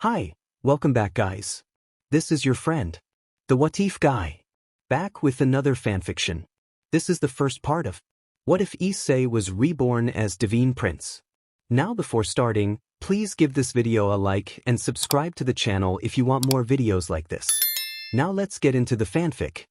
Hi, welcome back guys. This is your friend, the What If guy, back with another fanfiction. This is the first part of What If Issei was reborn as Divine Prince. Now before starting, please give this video a like and subscribe to the channel if you want more videos like this. Now let's get into the fanfic.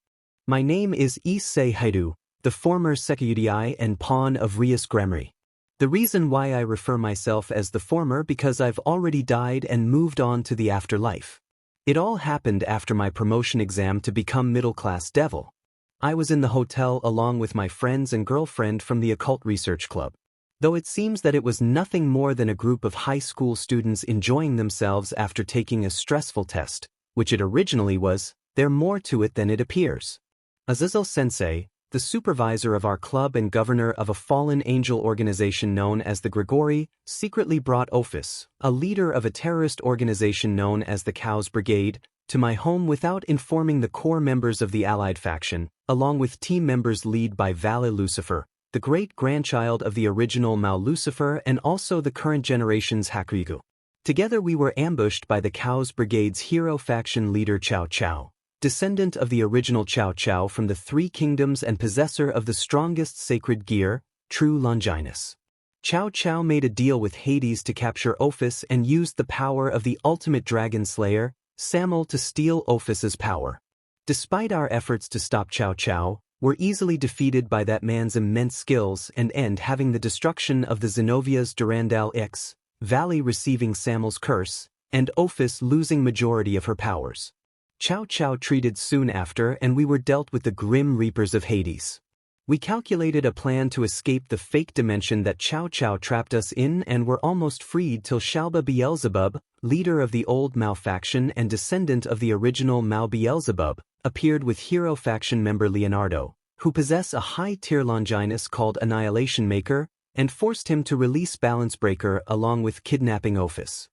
My name is IseXHarem, the former Security and pawn of IseXHarem. The reason why I refer myself as the former because I've already died and moved on to the afterlife. It all happened after my promotion exam to become middle-class devil. I was in the hotel along with my friends and girlfriend from the occult research club. Though it seems that it was nothing more than a group of high school students enjoying themselves after taking a stressful test, which it originally was, there's more to it than it appears. Azazel-sensei, the supervisor of our club and governor of a fallen angel organization known as the Grigori, secretly brought Ophis, a leader of a terrorist organization known as the Khaos Brigade, to my home without informing the core members of the allied faction, along with team members led by Vale Lucifer, the great-grandchild of the original Mao Lucifer and also the current generation's Hakuigu. Together we were ambushed by the Khaos Brigade's hero faction leader Cao Cao, descendant of the original Cao Cao from the Three Kingdoms and possessor of the strongest sacred gear, true Longinus. Cao Cao made a deal with Hades to capture Ophis and used the power of the ultimate dragon slayer, Samael, to steal Ophis's power. Despite our efforts to stop Cao Cao, we're easily defeated by that man's immense skills and end having the destruction of the Zenovia's Durandal X, Valley receiving Samael's curse, and Ophis losing majority of her powers. Cao Cao treated soon after and we were dealt with the grim reapers of Hades. We calculated a plan to escape the fake dimension that Cao Cao trapped us in and were almost freed till Shalba Beelzebub, leader of the old Mao faction and descendant of the original Mao Beelzebub, appeared with hero faction member Leonardo, who possess a high-tier Longinus called Annihilation Maker, and forced him to release Balance Breaker along with kidnapping Ophis.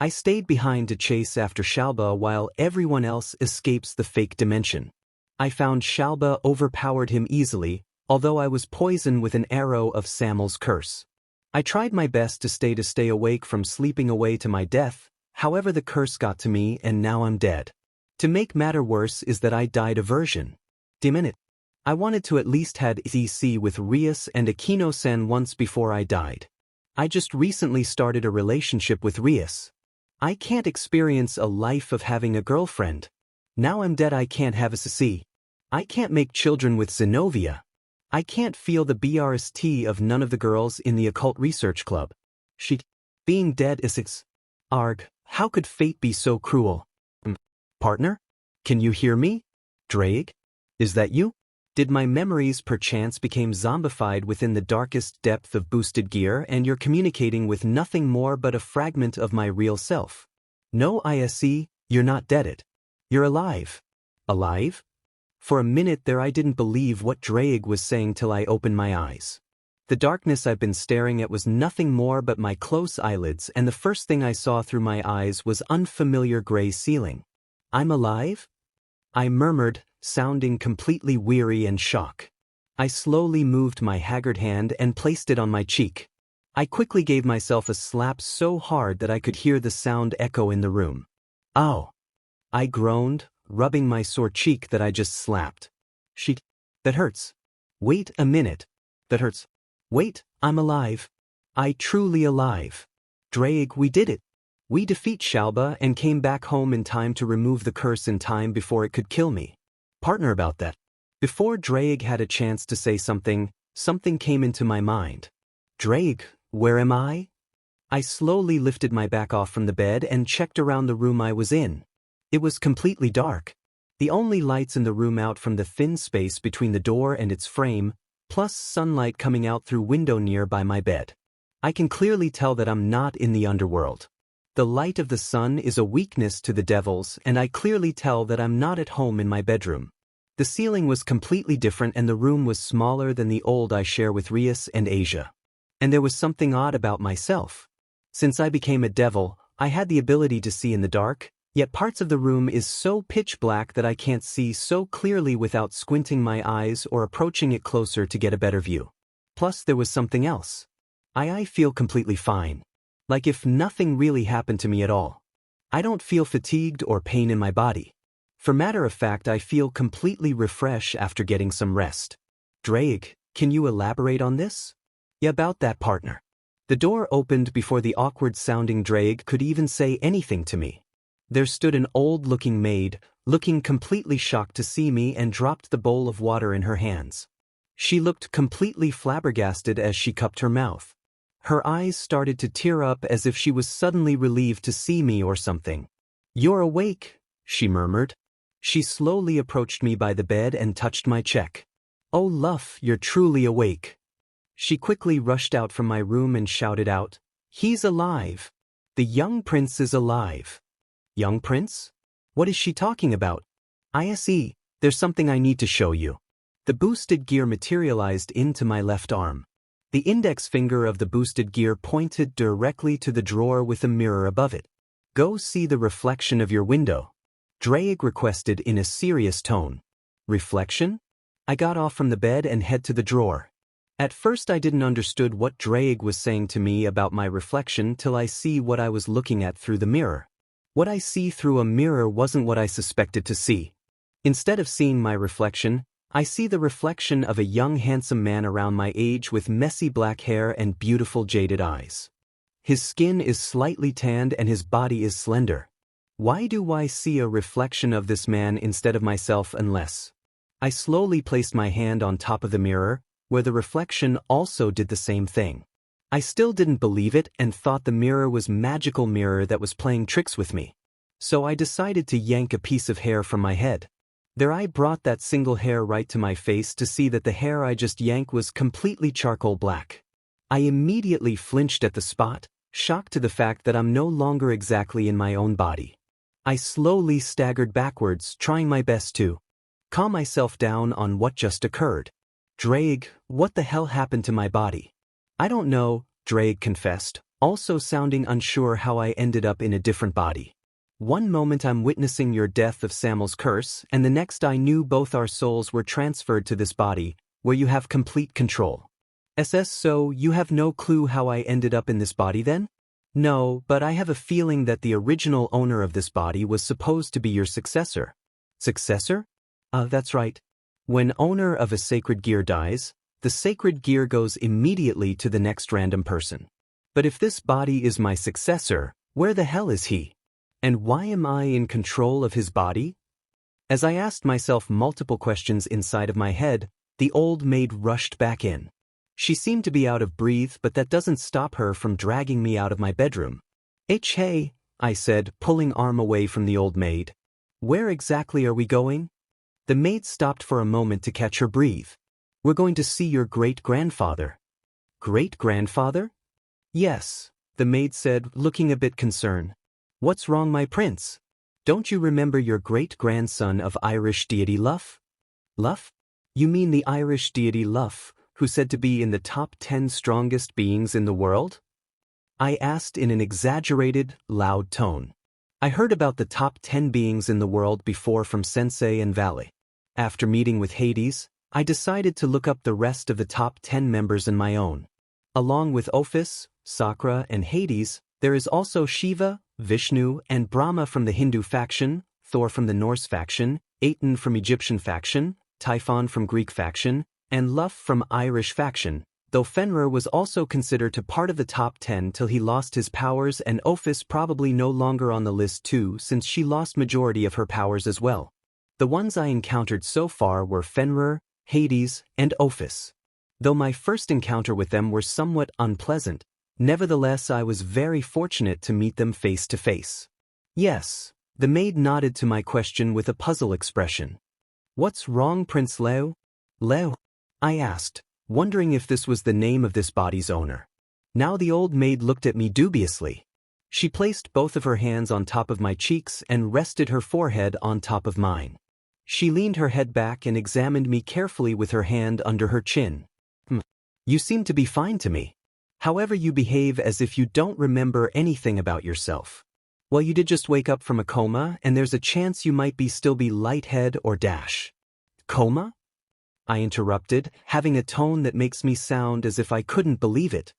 I stayed behind to chase after Shalba while everyone else escapes the fake dimension. I found Shalba overpowered him easily, although I was poisoned with an arrow of Samael's curse. I tried my best to stay awake from sleeping away to my death, however the curse got to me and now I'm dead. To make matter worse is that I died a version. Damn it. I wanted to at least had EC with Rias and Akino-san once before I died. I just recently started a relationship with Rias. I can't experience a life of having a girlfriend. Now I'm dead I can't have a CC. I can't make children with Zenovia. I can't feel the BRST of none of the girls in the occult research club. Being dead is Arg, how could fate be so cruel? Partner? Can you hear me? Drake? Is that you? Did my memories perchance become zombified within the darkest depth of boosted gear and you're communicating with nothing more but a fragment of my real self? No Ise, you're not dead. You're alive. Alive? For a minute there I didn't believe what Drake was saying till I opened my eyes. The darkness I've been staring at was nothing more but my close eyelids and the first thing I saw through my eyes was unfamiliar gray ceiling. I'm alive? I murmured, sounding completely weary and shocked. I slowly moved my haggard hand and placed it on my cheek. I quickly gave myself a slap so hard that I could hear the sound echo in the room. Ow! I groaned, rubbing my sore cheek that I just slapped. That hurts. Wait a minute. That hurts. Wait, I'm alive. I truly alive. Drake, we did it. We defeat Shalba and came back home in time to remove the curse in time before it could kill me. Partner about that. Before Drake had a chance to say something, something came into my mind. Drake, where am I? I slowly lifted my back off from the bed and checked around the room I was in. It was completely dark. The only lights in the room out from the thin space between the door and its frame, plus sunlight coming out through window nearby my bed. I can clearly tell that I'm not in the underworld. The light of the sun is a weakness to the devils and I clearly tell that I'm not at home in my bedroom. The ceiling was completely different and the room was smaller than the old I share with Rias and Asia. And there was something odd about myself. Since I became a devil, I had the ability to see in the dark, yet parts of the room is so pitch black that I can't see so clearly without squinting my eyes or approaching it closer to get a better view. Plus there was something else. I feel completely fine. Like if nothing really happened to me at all. I don't feel fatigued or pain in my body. For matter of fact, I feel completely refreshed after getting some rest. Drake, can you elaborate on this? Yeah, about that, partner. The door opened before the awkward-sounding Drake could even say anything to me. There stood an old-looking maid, looking completely shocked to see me, and dropped the bowl of water in her hands. She looked completely flabbergasted as she cupped her mouth. Her eyes started to tear up as if she was suddenly relieved to see me or something. "You're awake," she murmured. She slowly approached me by the bed and touched my cheek. "Oh, Luff, you're truly awake." She quickly rushed out from my room and shouted out, "He's alive! The young prince is alive!" Young prince? What is she talking about? Issei, there's something I need to show you. The boosted gear materialized into my left arm. The index finger of the boosted gear pointed directly to the drawer with a mirror above it. "Go see the reflection of your window," Drake requested in a serious tone. Reflection? I got off from the bed and head to the drawer. At first I didn't understood what Drake was saying to me about my reflection till I see what I was looking at through the mirror. What I see through a mirror wasn't what I suspected to see. Instead of seeing my reflection, I see the reflection of a young handsome man around my age with messy black hair and beautiful jaded eyes. His skin is slightly tanned and his body is slender. Why do I see a reflection of this man instead of myself unless? I slowly placed my hand on top of the mirror, where the reflection also did the same thing. I still didn't believe it and thought the mirror was magical mirror that was playing tricks with me. So I decided to yank a piece of hair from my head. There I brought that single hair right to my face to see that the hair I just yanked was completely charcoal black. I immediately flinched at the spot, shocked to the fact that I'm no longer exactly in my own body. I slowly staggered backwards, trying my best to calm myself down on what just occurred. "Drake, what the hell happened to my body?" "I don't know," Drake confessed, also sounding unsure how I ended up in a different body. "One moment I'm witnessing your death of Samael's curse, and the next I knew both our souls were transferred to this body, where you have complete control." So you have no clue how I ended up in this body then? "No, but I have a feeling that the original owner of this body was supposed to be your successor." Successor? That's right. When owner of a sacred gear dies, the sacred gear goes immediately to the next random person. But if this body is my successor, where the hell is he? And why am I in control of his body? As I asked myself multiple questions inside of my head, the old maid rushed back in. She seemed to be out of breath, but that doesn't stop her from dragging me out of my bedroom. "Hey," I said, pulling arm away from the old maid. "Where exactly are we going?" The maid stopped for a moment to catch her breath. "We're going to see your great-grandfather." "Great-grandfather?" "Yes," the maid said, looking a bit concerned. "What's wrong, my prince? Don't you remember your great-grandson of Irish deity Luff?" "Luff? You mean the Irish deity Luff, who's said to be in the top 10 strongest beings in the world?" I asked in an exaggerated, loud tone. I heard about the top 10 beings in the world before from Sensei and Valley. After meeting with Hades, I decided to look up the rest of the top 10 members in my own. Along with Ophis, Sakra, and Hades, there is also Shiva, Vishnu, and Brahma from the Hindu faction, Thor from the Norse faction, Aten from Egyptian faction, Typhon from Greek faction, and Luff from Irish faction, though Fenrir was also considered to part of the top 10 till he lost his powers, and Ophis probably no longer on the list too since she lost majority of her powers as well. The ones I encountered so far were Fenrir, Hades, and Ophis. Though my first encounter with them were somewhat unpleasant, nevertheless I was very fortunate to meet them face to face. "Yes," the maid nodded to my question with a puzzled expression. "What's wrong, Prince Leo?" "Leo?" I asked, wondering if this was the name of this body's owner. Now the old maid looked at me dubiously. She placed both of her hands on top of my cheeks and rested her forehead on top of mine. She leaned her head back and examined me carefully with her hand under her chin. You seem to be fine to me. However, you behave as if you don't remember anything about yourself. Well, you did just wake up from a coma, and there's a chance you might still be lighthead or dash." "Coma?" I interrupted, having a tone that makes me sound as if I couldn't believe it.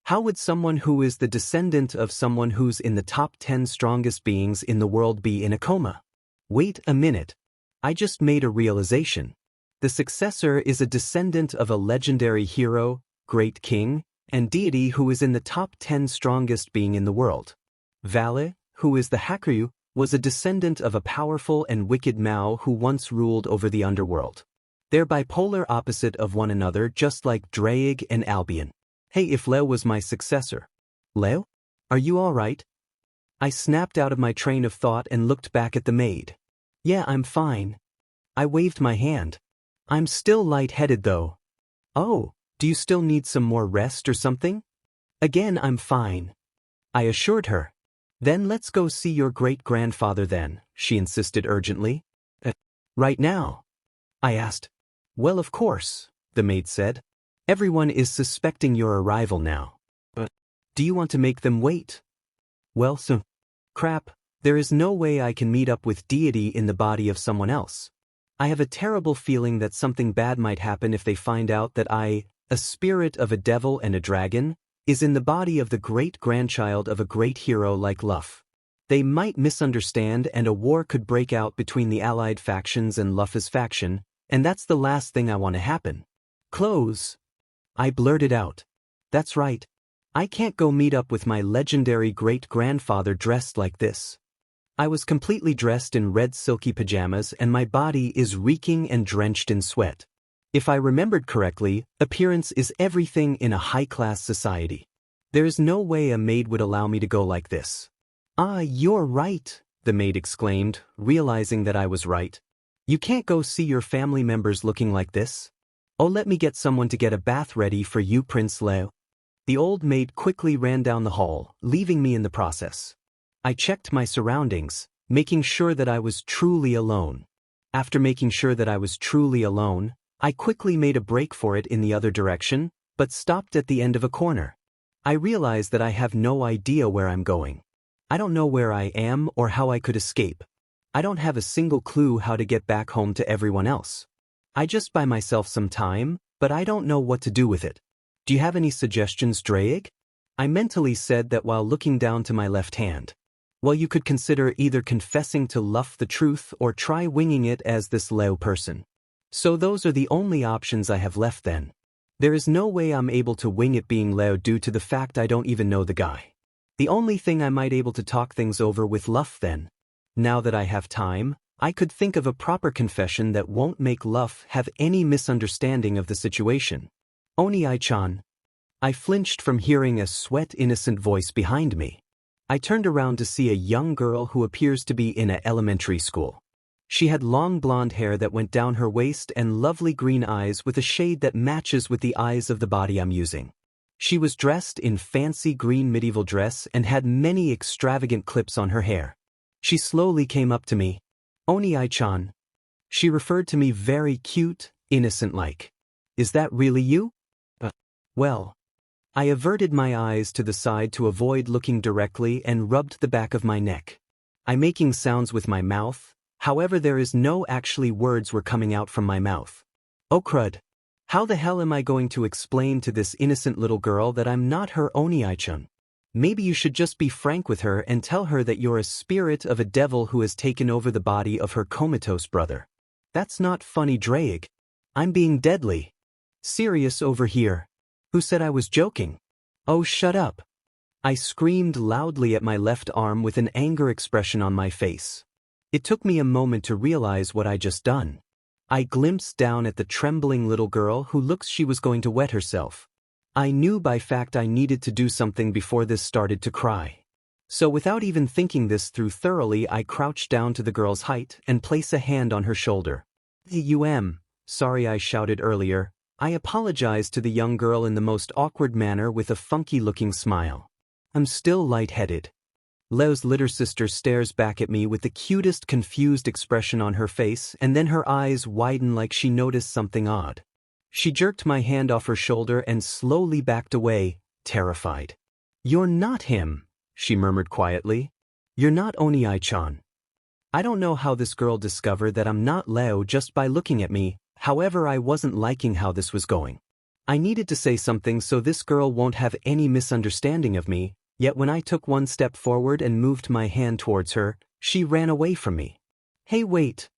How would someone who is the descendant of someone who's in the top 10 strongest beings in the world be in a coma? Wait a minute. I just made a realization. The successor is a descendant of a legendary hero, great king, and deity who is in the top 10 strongest being in the world. Vale, who is the Hakuryu, was a descendant of a powerful and wicked Mao who once ruled over the underworld. They're bipolar opposite of one another, just like Draig and Albion. Hey, if Leo was my successor. Leo? Are you all right? I snapped out of my train of thought and looked back at the maid. Yeah, I'm fine. I waved my hand. I'm still lightheaded though. Oh, do you still need some more rest or something? Again, I'm fine. I assured her. Then let's go see your great-grandfather then, she insisted urgently. Right now? I asked. Well, of course, the maid said. Everyone is suspecting your arrival now. Do you want to make them wait? Well, crap, there is no way I can meet up with deity in the body of someone else. I have a terrible feeling that something bad might happen if they find out that I, a spirit of a devil and a dragon, is in the body of the great-grandchild of a great hero like Luff. They might misunderstand and a war could break out between the allied factions and Luff's faction, and that's the last thing I want to happen. Close. I blurted out. That's right. I can't go meet up with my legendary great-grandfather dressed like this. I was completely dressed in red silky pajamas and my body is reeking and drenched in sweat. If I remembered correctly, appearance is everything in a high-class society. There is no way a maid would allow me to go like this. Ah, you're right, the maid exclaimed, realizing that I was right. You can't go see your family members looking like this. Oh, let me get someone to get a bath ready for you, Prince Leo. The old maid quickly ran down the hall, leaving me in the process. I checked my surroundings, making sure that I was truly alone. After making sure that I was truly alone, I quickly made a break for it in the other direction, but stopped at the end of a corner. I realized that I have no idea where I'm going. I don't know where I am or how I could escape. I don't have a single clue how to get back home to everyone else. I just buy myself some time, but I don't know what to do with it. Do you have any suggestions, Draig? I mentally said that while looking down to my left hand. Well, you could consider either confessing to Luff the truth or try winging it as this Leo person. So those are the only options I have left then. There is no way I'm able to wing it being Leo due to the fact I don't even know the guy. The only thing I might able to talk things over with Luff then. Now that I have time, I could think of a proper confession that won't make Luff have any misunderstanding of the situation. Oni-chan. I flinched from hearing a sweat-innocent voice behind me. I turned around to see a young girl who appears to be in an elementary school. She had long blonde hair that went down her waist and lovely green eyes with a shade that matches with the eyes of the body I'm using. She was dressed in fancy green medieval dress and had many extravagant clips on her hair. She slowly came up to me. Oni-chan. She referred to me very cute, innocent-like. Is that really you? Well. I averted my eyes to the side to avoid looking directly and rubbed the back of my neck. I'm making sounds with my mouth, however there is no actually words were coming out from my mouth. Oh crud. How the hell am I going to explain to this innocent little girl that I'm not her Oni-chan? Maybe you should just be frank with her and tell her that you're a spirit of a devil who has taken over the body of her comatose brother. That's not funny, Draig. I'm being deadly serious over here. Who said I was joking? Oh, shut up. I screamed loudly at my left arm with an anger expression on my face. It took me a moment to realize what I just done. I glimpsed down at the trembling little girl who looks she was going to wet herself. I knew by fact I needed to do something before this started to cry. So without even thinking this through thoroughly, I crouched down to the girl's height and placed a hand on her shoulder. Sorry I shouted earlier. I apologized to the young girl in the most awkward manner with a funky-looking smile. I'm still lightheaded. Leo's little sister stares back at me with the cutest confused expression on her face and then her eyes widen like she noticed something odd. She jerked my hand off her shoulder and slowly backed away, terrified. You're not him, she murmured quietly. You're not Oni-chan. I don't know how this girl discovered that I'm not Leo just by looking at me, however I wasn't liking how this was going. I needed to say something so this girl won't have any misunderstanding of me, yet when I took one step forward and moved my hand towards her, she ran away from me. "Hey, wait,"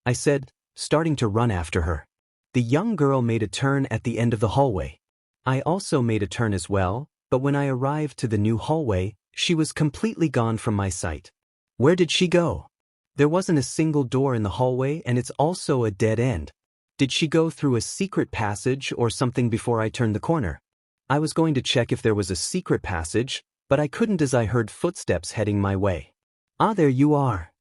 I said, starting to run after her. The young girl made a turn at the end of the hallway. I also made a turn as well, but when I arrived to the new hallway, she was completely gone from my sight. Where did she go? There wasn't a single door in the hallway, and it's also a dead end. Did she go through a secret passage or something before I turned the corner? I was going to check if there was a secret passage, but I couldn't as I heard footsteps heading my way. "Ah, there you are."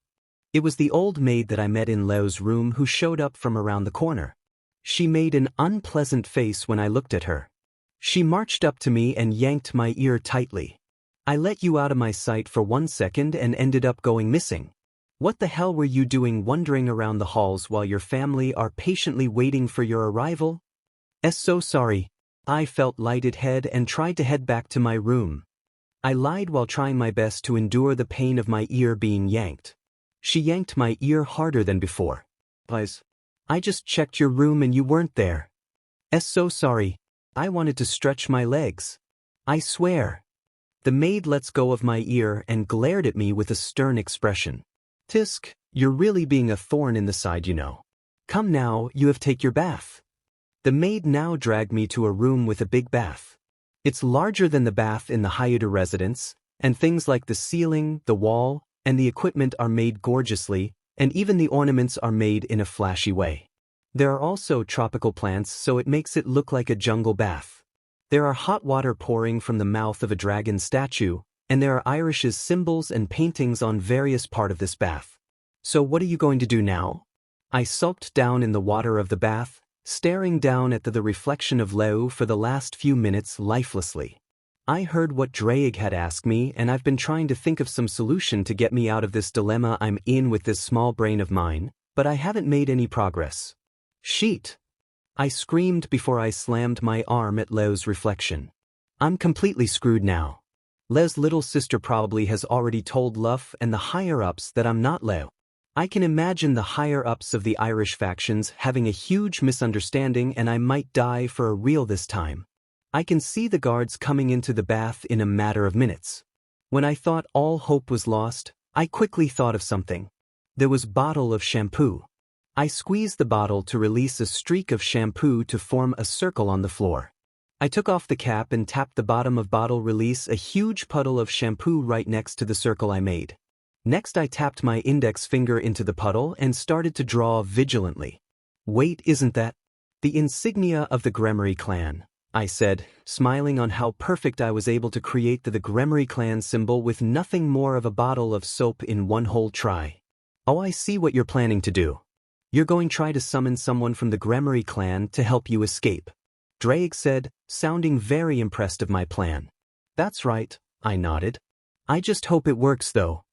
It was the old maid that I met in Leo's room who showed up from around the corner. She made an unpleasant face when I looked at her. She marched up to me and yanked my ear tightly. "I let you out of my sight for 1 second and ended up going missing. What the hell were you doing wandering around the halls while your family are patiently waiting for your arrival?" So sorry. I felt lightheaded and tried to head back to my room. I lied while trying my best to endure the pain of my ear being yanked. She yanked my ear harder than before. "Please. I just checked your room and you weren't there." So sorry. I wanted to stretch my legs. I swear." The maid lets go of my ear and glared at me with a stern expression. "Tisk, you're really being a thorn in the side, you know. Come now, you have take your bath." The maid now dragged me to a room with a big bath. It's larger than the bath in the Hayuda residence, and things like the ceiling, the wall, and the equipment are made gorgeously, and even the ornaments are made in a flashy way. There are also tropical plants, so it makes it look like a jungle bath. There are hot water pouring from the mouth of a dragon statue, and there are Irish's symbols and paintings on various parts of this bath. "So what are you going to do now?" I sulked down in the water of the bath, staring down at the reflection of Leo for the last few minutes lifelessly. I heard what Drake had asked me, and I've been trying to think of some solution to get me out of this dilemma I'm in with this small brain of mine, but I haven't made any progress. "Sheet!" I screamed before I slammed my arm at Leo's reflection. I'm completely screwed now. Leo's little sister probably has already told Luff and the higher-ups that I'm not Leo. I can imagine the higher-ups of the Irish factions having a huge misunderstanding, and I might die for a real this time. I can see the guards coming into the bath in a matter of minutes. When I thought all hope was lost, I quickly thought of something. There was a bottle of shampoo. I squeezed the bottle to release a streak of shampoo to form a circle on the floor. I took off the cap and tapped the bottom of bottle, release a huge puddle of shampoo right next to the circle I made. Next I tapped my index finger into the puddle and started to draw vigilantly. "Wait, isn't that the insignia of the Gunmare clan?" I said, smiling on how perfect I was able to create the Gunmare clan symbol with nothing more of a bottle of soap in one whole try. "Oh, I see what you're planning to do. You're going to try to summon someone from the Gunmare clan to help you escape," Drake said, sounding very impressed of my plan. "That's right," I nodded. "I just hope it works though."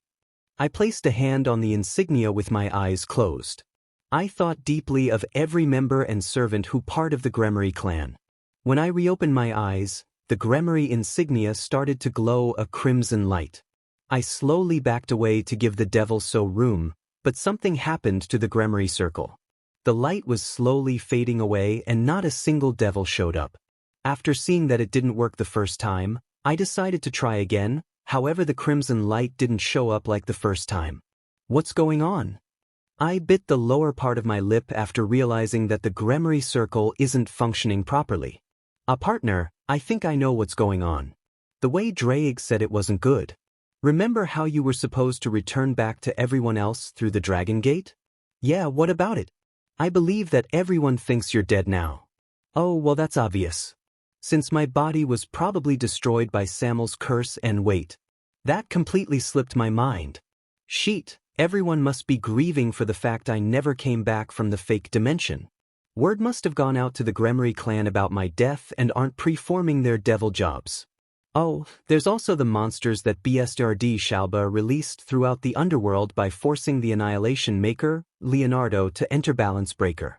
I placed a hand on the insignia with my eyes closed. I thought deeply of every member and servant who part of the Gunmare clan. When I reopened my eyes, the Gunmare insignia started to glow a crimson light. I slowly backed away to give the devil so room, but something happened to the Gunmare circle. The light was slowly fading away and not a single devil showed up. After seeing that it didn't work the first time, I decided to try again. However, the crimson light didn't show up like the first time. What's going on? I bit the lower part of my lip after realizing that the Gunmare circle isn't functioning properly. A partner, I think I know what's going on. The way Drake said it wasn't good. Remember how you were supposed to return back to everyone else through the Dragon Gate? Yeah, what about it? I believe that everyone thinks you're dead now. Oh, well, that's obvious. Since my body was probably destroyed by Samael's curse, and wait. That completely slipped my mind. Sheet, everyone must be grieving for the fact I never came back from the fake dimension. Word must have gone out to the Gunmare clan about my death and aren't performing their devil jobs. Oh, there's also the monsters that BSRD Shalba released throughout the underworld by forcing the Annihilation Maker, Leonardo, to enter Balance Breaker.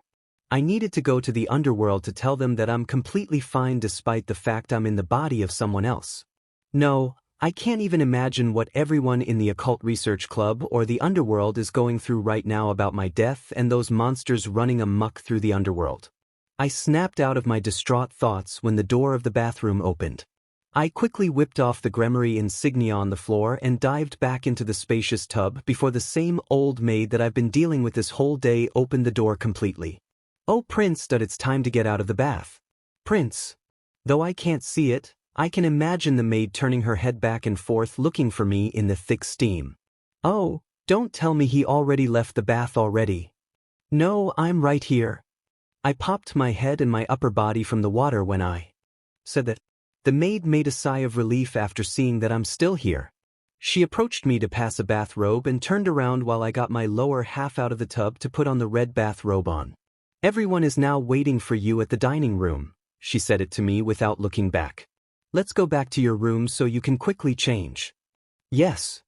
I needed to go to the underworld to tell them that I'm completely fine despite the fact I'm in the body of someone else. No, I can't even imagine what everyone in the Occult Research Club or the underworld is going through right now about my death and those monsters running amok through the underworld. I snapped out of my distraught thoughts when the door of the bathroom opened. I quickly whipped off the Gremmery insignia on the floor and dived back into the spacious tub before the same old maid that I've been dealing with this whole day opened the door completely. "Oh, Prince, that it's time to get out of the bath." "Prince." Though I can't see it, I can imagine the maid turning her head back and forth looking for me in the thick steam. "Oh, don't tell me he already left the bath already." "No, I'm right here." I popped my head and my upper body from the water when I said that. The maid made a sigh of relief after seeing that I'm still here. She approached me to pass a bathrobe and turned around while I got my lower half out of the tub to put on the red bathrobe on. "Everyone is now waiting for you at the dining room," she said it to me without looking back. "Let's go back to your room so you can quickly change." "Yes,"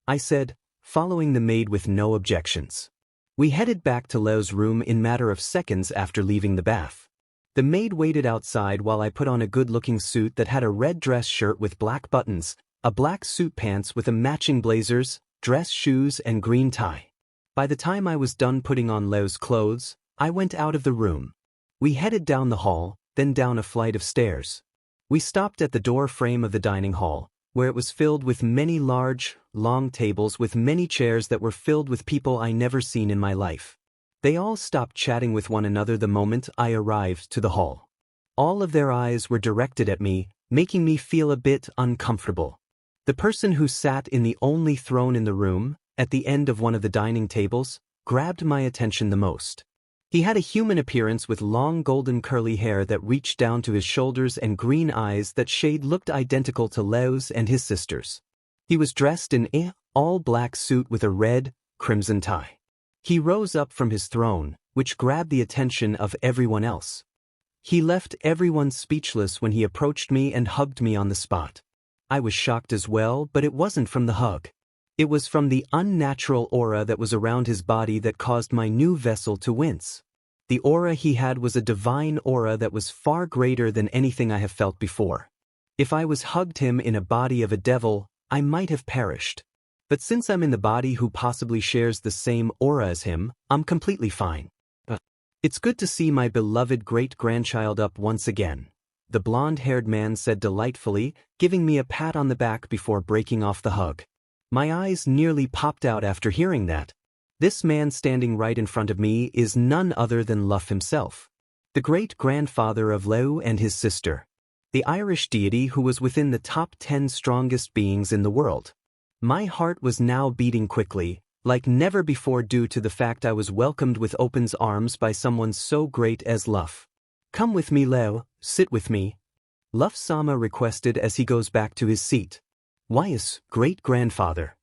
I said, following the maid with no objections. We headed back to Leo's room in a matter of seconds after leaving the bath. The maid waited outside while I put on a good-looking suit that had a red dress shirt with black buttons, a black suit pants with a matching blazers, dress shoes and green tie. By the time I was done putting on Leo's clothes, I went out of the room. We headed down the hall, then down a flight of stairs. We stopped at the door frame of the dining hall, where it was filled with many large, long tables with many chairs that were filled with people I never seen in my life. They all stopped chatting with one another the moment I arrived to the hall. All of their eyes were directed at me, making me feel a bit uncomfortable. The person who sat in the only throne in the room, at the end of one of the dining tables, grabbed my attention the most. He had a human appearance with long golden curly hair that reached down to his shoulders and green eyes that shade looked identical to Leo's and his sister's. He was dressed in an all-black suit with a red, crimson tie. He rose up from his throne, which grabbed the attention of everyone else. He left everyone speechless when he approached me and hugged me on the spot. I was shocked as well, but it wasn't from the hug. It was from the unnatural aura that was around his body that caused my new vessel to wince. The aura he had was a divine aura that was far greater than anything I have felt before. If I was hugged him in a body of a devil, I might have perished. But since I'm in the body who possibly shares the same aura as him, I'm completely fine. "It's good to see my beloved great-grandchild up once again," the blonde-haired man said delightfully, giving me a pat on the back before breaking off the hug. My eyes nearly popped out after hearing that. This man standing right in front of me is none other than Luff himself, the great-grandfather of Leo and his sister, the Irish deity who was within the top 10 strongest beings in the world. My heart was now beating quickly, like never before due to the fact I was welcomed with open arms by someone so great as Luff. "Come with me, Leo, sit with me," Luff Sama requested as he goes back to his seat. "Why is great-grandfather?"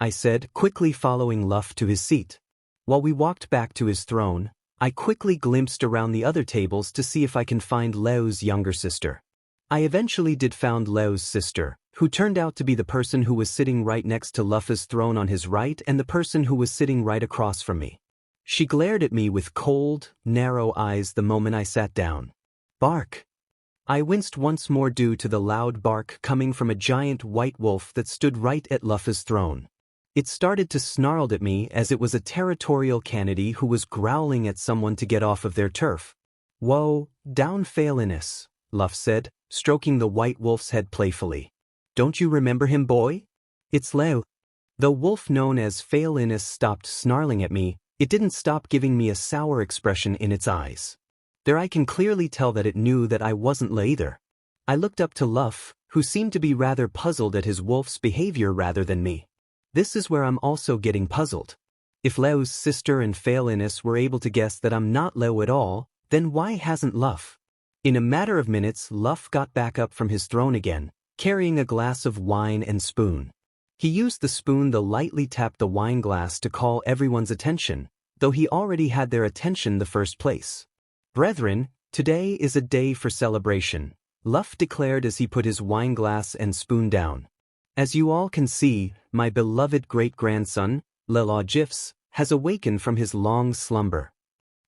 I said, quickly following Luff to his seat. While we walked back to his throne, I quickly glimpsed around the other tables to see if I can find Leo's younger sister. I eventually did found Leo's sister, who turned out to be the person who was sitting right next to Luff's throne on his right and the person who was sitting right across from me. She glared at me with cold, narrow eyes the moment I sat down. "Bark." I winced once more due to the loud bark coming from a giant white wolf that stood right at Luff's throne. It started to snarl at me as it was a territorial Kennedy who was growling at someone to get off of their turf. "Whoa, down Phalanus," Luff said, stroking the white wolf's head playfully. "Don't you remember him, boy? It's Leo." The wolf known as Phalanus stopped snarling at me. It didn't stop giving me a sour expression in its eyes. There I can clearly tell that it knew that I wasn't Leo either. I looked up to Luff, who seemed to be rather puzzled at his wolf's behavior rather than me. This is where I'm also getting puzzled. If Leo's sister and Phalanus were able to guess that I'm not Leo at all, then why hasn't Luff? In a matter of minutes, Luff got back up from his throne again, carrying a glass of wine and spoon. He used the spoon to lightly tap the wine glass to call everyone's attention, though he already had their attention the first place. "Brethren, today is a day for celebration," Luff declared as he put his wine glass and spoon down. "As you all can see, my beloved great-grandson, Lelo Gifs, has awakened from his long slumber.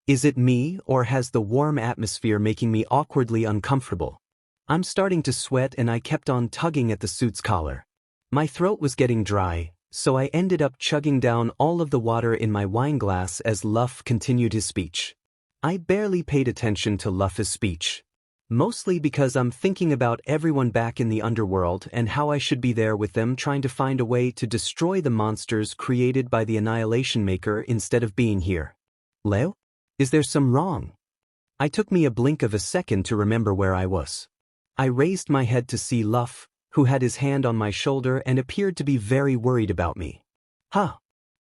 Is it me, or has the warm atmosphere making me awkwardly uncomfortable? I'm starting to sweat and I kept on tugging at the suit's collar. My throat was getting dry, so I ended up chugging down all of the water in my wine glass as Luff continued his speech. I barely paid attention to Luffy's speech. Mostly because I'm thinking about everyone back in the underworld and how I should be there with them trying to find a way to destroy the monsters created by the Annihilation Maker instead of being here. Leo? Is there some wrong? It took me a blink of a second to remember where I was. I raised my head to see Luff, who had his hand on my shoulder and appeared to be very worried about me. Huh,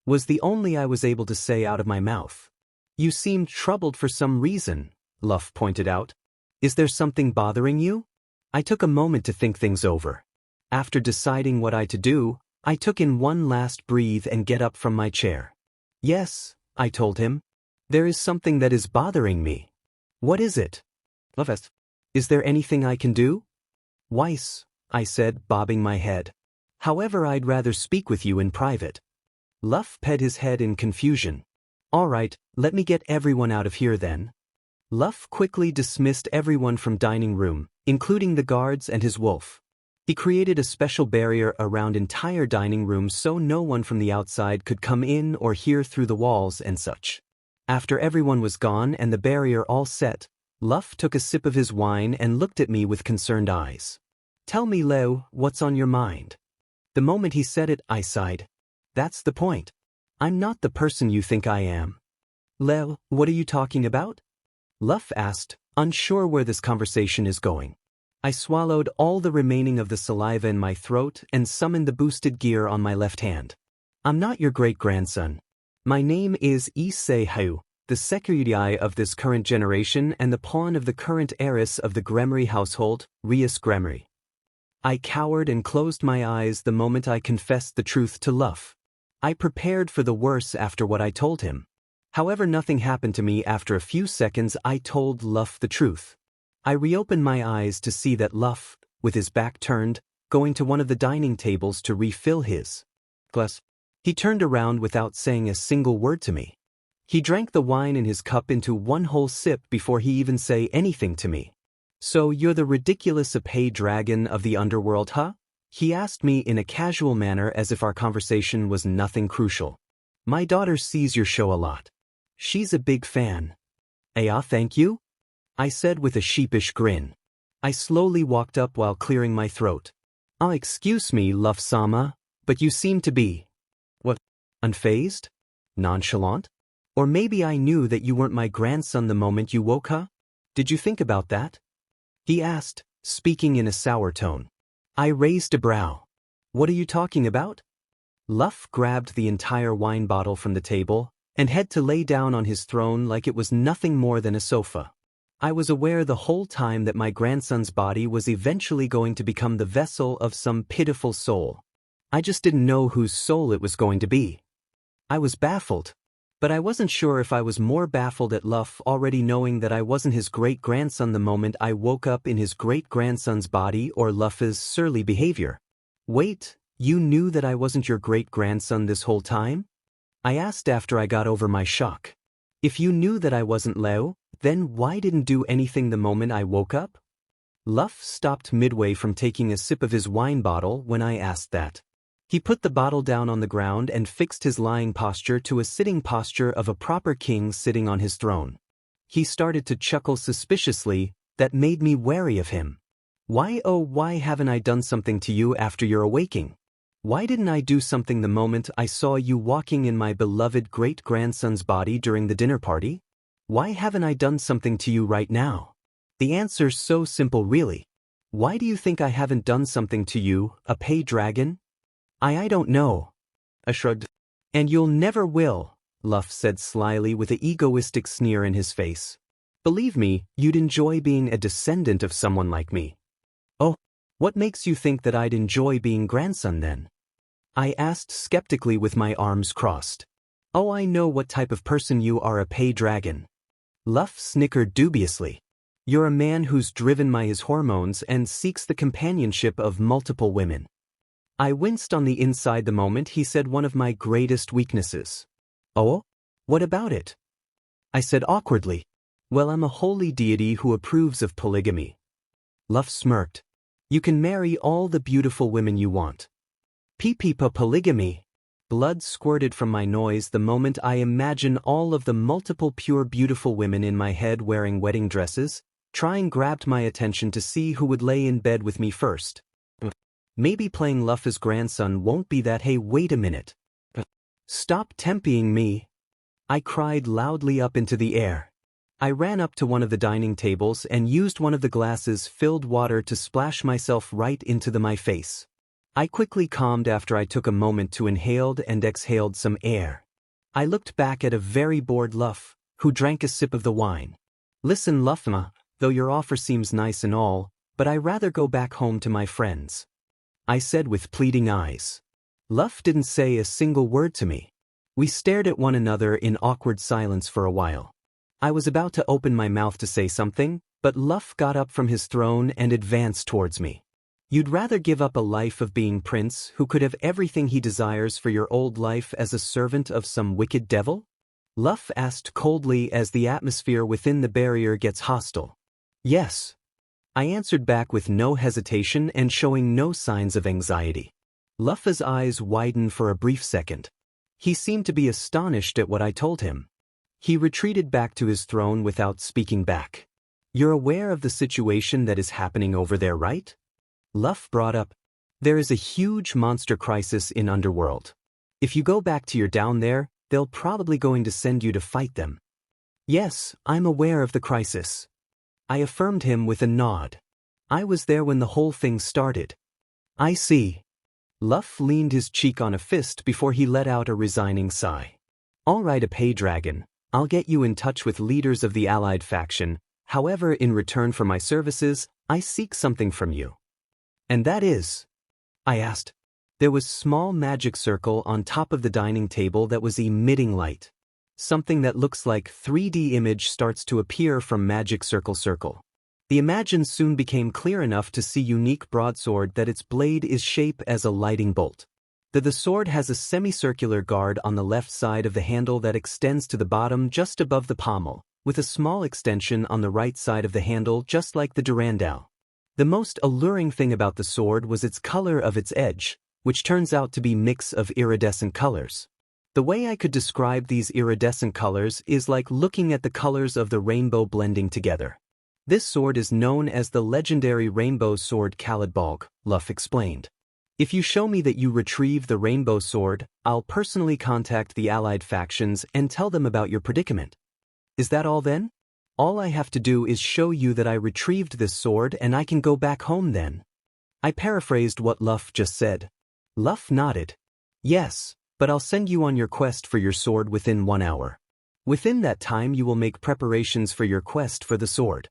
was the only I was able to say out of my mouth. You seemed troubled for some reason, Luff pointed out. Is there something bothering you? I took a moment to think things over. After deciding what I to do, I took in one last breath and get up from my chair. Yes, I told him. There is something that is bothering me. What is it? Luff, is there anything I can do? Weiss, I said, bobbing my head. However, I'd rather speak with you in private. Luff pet his head in confusion. All right, let me get everyone out of here then. Luff quickly dismissed everyone from dining room, including the guards and his wolf. He created a special barrier around entire dining room so no one from the outside could come in or hear through the walls and such. After everyone was gone and the barrier all set, Luff took a sip of his wine and looked at me with concerned eyes. Tell me, Leo, what's on your mind? The moment he said it, I sighed. That's the point. I'm not the person you think I am. Leo, what are you talking about? Luff asked, unsure where this conversation is going. I swallowed all the remaining of the saliva in my throat and summoned the boosted gear on my left hand. I'm not your great-grandson. My name is Issei, the secretary of this current generation and the pawn of the current heiress of the Gunmare household, IseXHarem. I cowered and closed my eyes the moment I confessed the truth to Luff. I prepared for the worse after what I told him. However, nothing happened to me. After a few seconds, I told Luff the truth. I reopened my eyes to see that Luff, with his back turned, going to one of the dining tables to refill his glass. He turned around without saying a single word to me. He drank the wine in his cup into one whole sip before he even said anything to me. So you're the ridiculous Issei dragon of the underworld, huh? He asked me in a casual manner as if our conversation was nothing crucial. My daughter sees your show a lot. She's a big fan. Thank you? I said with a sheepish grin. I slowly walked up while clearing my throat. Excuse me, Luff-sama, but you seem to be… What? Unfazed? Nonchalant? Or maybe I knew that you weren't my grandson the moment you woke up? Did you think about that? He asked, speaking in a sour tone. I raised a brow. What are you talking about? Luff grabbed the entire wine bottle from the table and had to lay down on his throne like it was nothing more than a sofa. I was aware the whole time that my grandson's body was eventually going to become the vessel of some pitiful soul. I just didn't know whose soul it was going to be. I was baffled, but I wasn't sure if I was more baffled at Luff already knowing that I wasn't his great-grandson the moment I woke up in his great-grandson's body or Luff's surly behavior. Wait, you knew that I wasn't your great-grandson this whole time? I asked after I got over my shock. If you knew that I wasn't Leo, then why didn't do anything the moment I woke up? Luff stopped midway from taking a sip of his wine bottle when I asked that. He put the bottle down on the ground and fixed his lying posture to a sitting posture of a proper king sitting on his throne. He started to chuckle suspiciously, that made me wary of him. Why haven't I done something to you after your awaking? Why didn't I do something the moment I saw you walking in my beloved great-grandson's body during the dinner party? Why haven't I done something to you right now? The answer's so simple really. Why do you think I haven't done something to you, Issei dragon? I don't know. I shrugged. And you'll never will, Luff said slyly with an egoistic sneer in his face. Believe me, you'd enjoy being a descendant of someone like me. Oh, what makes you think that I'd enjoy being grandson then? I asked skeptically with my arms crossed. Oh, I know what type of person you are, Issei dragon. Luff snickered dubiously. You're a man who's driven by his hormones and seeks the companionship of multiple women. I winced on the inside the moment he said one of my greatest weaknesses. Oh? What about it? I said awkwardly. Well, I'm a holy deity who approves of polygamy. Luff smirked. You can marry all the beautiful women you want. Polygamy. Blood squirted from my nose the moment I imagine all of the multiple pure beautiful women in my head wearing wedding dresses, grabbed my attention to see who would lay in bed with me first. Maybe playing Luffy's grandson won't be that. Hey, wait a minute. Stop tempting me. I cried loudly up into the air. I ran up to one of the dining tables and used one of the glasses filled water to splash myself right into my face. I quickly calmed after I took a moment to inhaled and exhaled some air. I looked back at a very bored Luff, who drank a sip of the wine. Listen, Luffma, though your offer seems nice and all, but I'd rather go back home to my friends, I said with pleading eyes. Luff didn't say a single word to me. We stared at one another in awkward silence for a while. I was about to open my mouth to say something, but Luff got up from his throne and advanced towards me. You'd rather give up a life of being prince who could have everything he desires for your old life as a servant of some wicked devil? Luff asked coldly as the atmosphere within the barrier gets hostile. Yes. I answered back with no hesitation and showing no signs of anxiety. Luff's eyes widened for a brief second. He seemed to be astonished at what I told him. He retreated back to his throne without speaking back. You're aware of the situation that is happening over there, right? Luff brought up. There is a huge monster crisis in Underworld. If you go back to your down there, they're probably going to send you to fight them. Yes, I'm aware of the crisis. I affirmed him with a nod. I was there when the whole thing started. I see. Luff leaned his cheek on a fist before he let out a resigning sigh. All right, a pay dragon. I'll get you in touch with leaders of the allied faction. However, in return for my services, I seek something from you. And that is? I asked. There was a small magic circle on top of the dining table that was emitting light. Something that looks like 3D image starts to appear from magic circle. The image soon became clear enough to see unique broadsword that its blade is shaped as a lighting bolt. The sword has a semicircular guard on the left side of the handle that extends to the bottom just above the pommel, with a small extension on the right side of the handle just like the Durandal. The most alluring thing about the sword was its color of its edge, which turns out to be a mix of iridescent colors. The way I could describe these iridescent colors is like looking at the colors of the rainbow blending together. This sword is known as the legendary rainbow sword Khalidbalg, Luff explained. If you show me that you retrieve the rainbow sword, I'll personally contact the allied factions and tell them about your predicament. Is that all then? All I have to do is show you that I retrieved this sword and I can go back home then. I paraphrased what Luff just said. Luff nodded. Yes, but I'll send you on your quest for your sword within 1 hour. Within that time you will make preparations for your quest for the sword.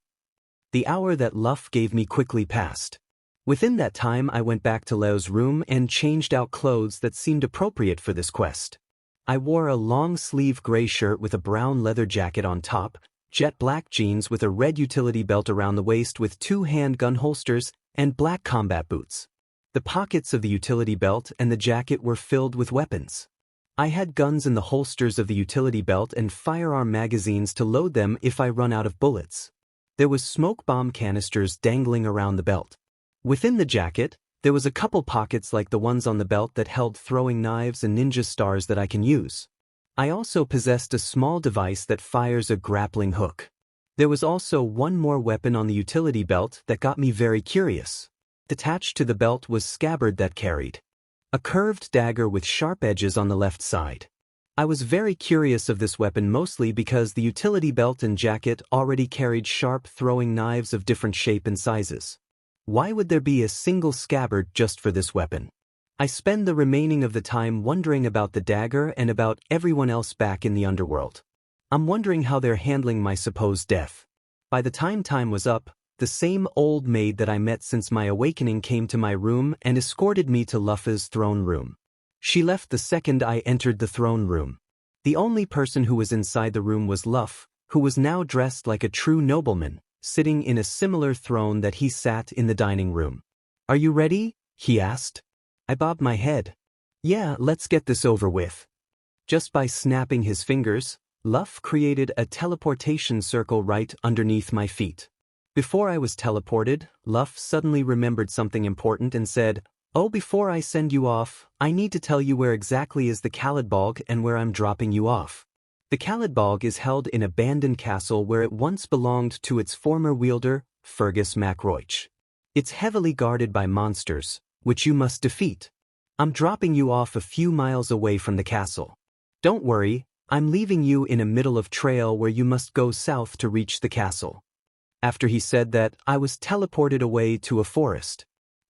The hour that Luff gave me quickly passed. Within that time I went back to Leo's room and changed out clothes that seemed appropriate for this quest. I wore a long-sleeve gray shirt with a brown leather jacket on top, jet black jeans with a red utility belt around the waist with 2 handgun holsters, and black combat boots. The pockets of the utility belt and the jacket were filled with weapons. I had guns in the holsters of the utility belt and firearm magazines to load them if I run out of bullets. There was smoke bomb canisters dangling around the belt. Within the jacket, there was a couple pockets like the ones on the belt that held throwing knives and ninja stars that I can use. I also possessed a small device that fires a grappling hook. There was also one more weapon on the utility belt that got me very curious. Attached to the belt was scabbard that carried a curved dagger with sharp edges on the left side. I was very curious of this weapon mostly because the utility belt and jacket already carried sharp throwing knives of different shape and sizes. Why would there be a single scabbard just for this weapon? I spend the remaining of the time wondering about the dagger and about everyone else back in the underworld. I'm wondering how they're handling my supposed death. By the time was up, the same old maid that I met since my awakening came to my room and escorted me to Luff's throne room. She left the second I entered the throne room. The only person who was inside the room was Luff, who was now dressed like a true nobleman, sitting in a similar throne that he sat in the dining room. Are you ready? He asked. I bobbed my head. Yeah, let's get this over with. Just by snapping his fingers, Luff created a teleportation circle right underneath my feet. Before I was teleported, Luff suddenly remembered something important and said, Oh, before I send you off, I need to tell you where exactly is the Khalidbalg and where I'm dropping you off. The Khalidbalg is held in abandoned castle where it once belonged to its former wielder, Fergus MacRoich. It's heavily guarded by monsters, which you must defeat. I'm dropping you off a few miles away from the castle. Don't worry, I'm leaving you in a middle of trail where you must go south to reach the castle. After he said that, I was teleported away to a forest.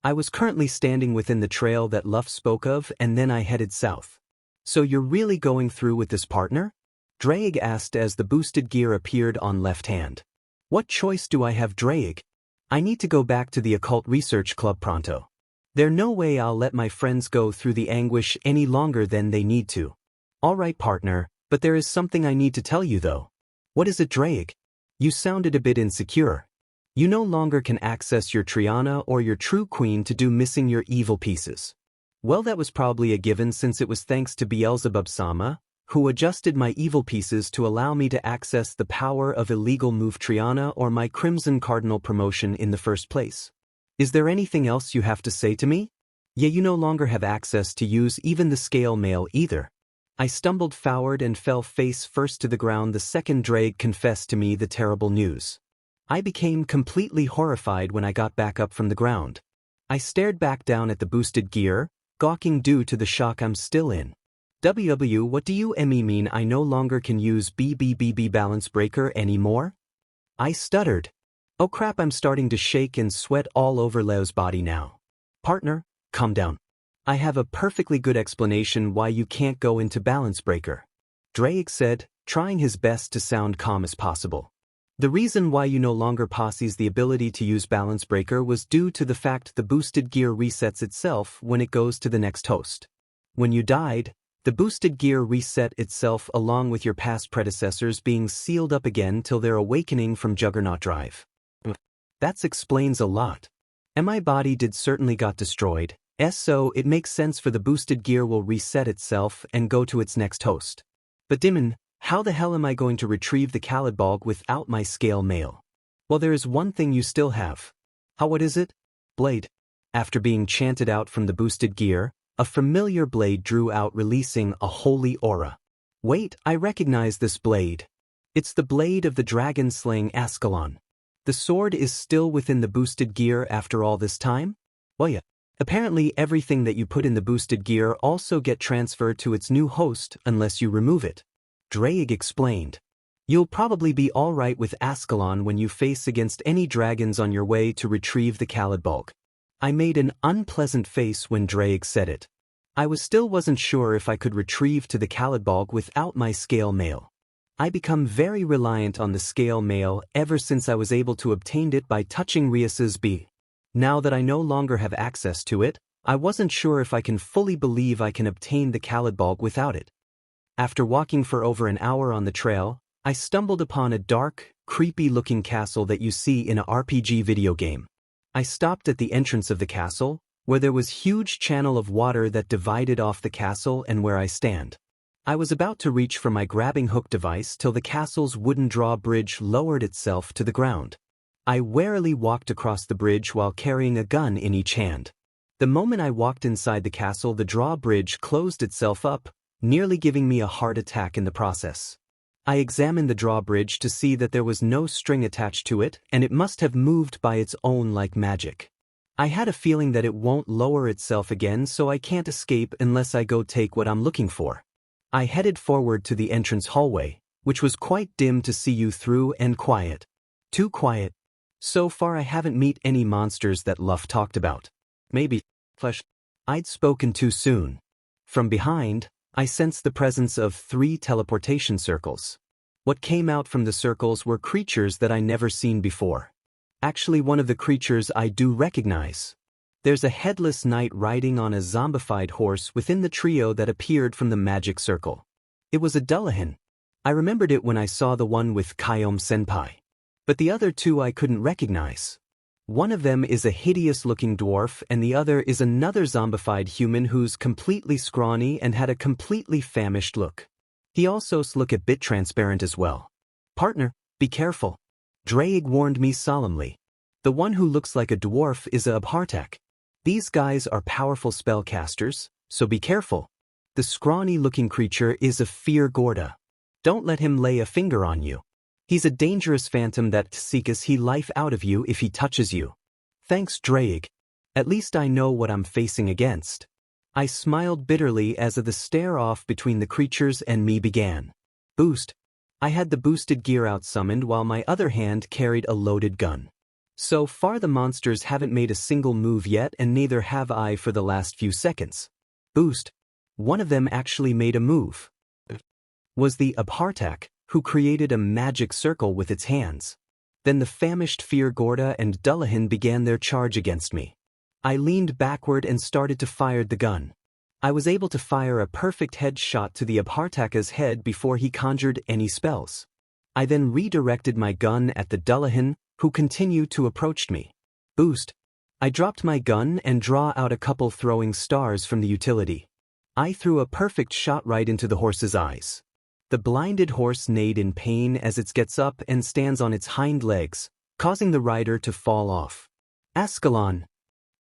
I was currently standing within the trail that Luff spoke of, and then I headed south. So you're really going through with this, partner? Draig asked as the boosted gear appeared on left hand. What choice do I have, Draig? I need to go back to the Occult Research Club pronto. There's no way I'll let my friends go through the anguish any longer than they need to. Alright, partner, but there is something I need to tell you though. What is it, Draig? You sounded a bit insecure. You no longer can access your Triana or your True Queen to do missing your evil pieces. Well, that was probably a given since it was thanks to Beelzebub Sama, who adjusted my evil pieces to allow me to access the power of illegal move Triana or my Crimson Cardinal promotion in the first place. Is there anything else you have to say to me? Yeah, you no longer have access to use even the scale mail either. I stumbled forward and fell face first to the ground the second Draig confessed to me the terrible news. I became completely horrified when I got back up from the ground. I stared back down at the boosted gear, gawking due to the shock I'm still in. What do you mean I no longer can use BBBB balance breaker anymore? I stuttered. Oh crap, I'm starting to shake and sweat all over Leo's body now. Partner, calm down. I have a perfectly good explanation why you can't go into balance breaker. Draig said, trying his best to sound calm as possible. The reason why you no longer possess the ability to use balance breaker was due to the fact the boosted gear resets itself when it goes to the next host. When you died, the boosted gear reset itself along with your past predecessors being sealed up again till their awakening from Juggernaut Drive. That explains a lot. And my body did certainly got destroyed, so it makes sense for the boosted gear will reset itself and go to its next host. But Dimon, how the hell am I going to retrieve the Khalidbalg without my scale mail? Well, there is one thing you still have. What is it? Blade. After being chanted out from the boosted gear, a familiar blade drew out releasing a holy aura. Wait, I recognize this blade. It's the blade of the dragon-slaying Ascalon. The sword is still within the boosted gear after all this time? Well, yeah. Apparently everything that you put in the boosted gear also get transferred to its new host unless you remove it. Draig explained. You'll probably be alright with Ascalon when you face against any dragons on your way to retrieve the Khalidbalg. I made an unpleasant face when Draig said it. I wasn't sure if I could retrieve to the Khalidbalg without my scale mail. I become very reliant on the scale mail ever since I was able to obtain it by touching Rias's B. Now that I no longer have access to it, I wasn't sure if I can fully believe I can obtain the Khalidbalg without it. After walking for over an hour on the trail, I stumbled upon a dark, creepy-looking castle that you see in a RPG video game. I stopped at the entrance of the castle, where there was huge channel of water that divided off the castle and where I stand. I was about to reach for my grabbing hook device till the castle's wooden drawbridge lowered itself to the ground. I warily walked across the bridge while carrying a gun in each hand. The moment I walked inside the castle, the drawbridge closed itself up, nearly giving me a heart attack in the process. I examined the drawbridge to see that there was no string attached to it, and it must have moved by its own like magic. I had a feeling that it won't lower itself again, so I can't escape unless I go take what I'm looking for. I headed forward to the entrance hallway, which was quite dim to see you through and quiet. Too quiet. So far I haven't met any monsters that Luff talked about. Maybe flesh. I'd spoken too soon. From behind, I sensed the presence of 3 teleportation circles. What came out from the circles were creatures that I never seen before. Actually, one of the creatures I do recognize. There's a headless knight riding on a zombified horse within the trio that appeared from the magic circle. It was a Dullahan. I remembered it when I saw the one with Kyome Senpai. But the other 2 I couldn't recognize. One of them is a hideous-looking dwarf and the other is another zombified human who's completely scrawny and had a completely famished look. He also looked a bit transparent as well. Partner, be careful. Draig warned me solemnly. The one who looks like a dwarf is a Abhartak. These guys are powerful spellcasters, so be careful. The scrawny-looking creature is a fear Gorda. Don't let him lay a finger on you. He's a dangerous phantom that seeks he life out of you if he touches you. Thanks, Drake. At least I know what I'm facing against. I smiled bitterly as the stare-off between the creatures and me began. Boost. I had the boosted gear out summoned while my other hand carried a loaded gun. So far the monsters haven't made a single move yet, and neither have I for the last few seconds. Boost. One of them actually made a move. Was the IseXHarem, who created a magic circle with its hands. Then the famished Fear Gorda and Dullahan began their charge against me. I leaned backward and started to fire the gun. I was able to fire a perfect headshot to the IseXHarem's head before he conjured any spells. I then redirected my gun at the Dullahan, who continued to approach me. Boost. I dropped my gun and draw out a couple throwing stars from the utility. I threw a perfect shot right into the horse's eyes. The blinded horse neighed in pain as it gets up and stands on its hind legs, causing the rider to fall off. Ascalon.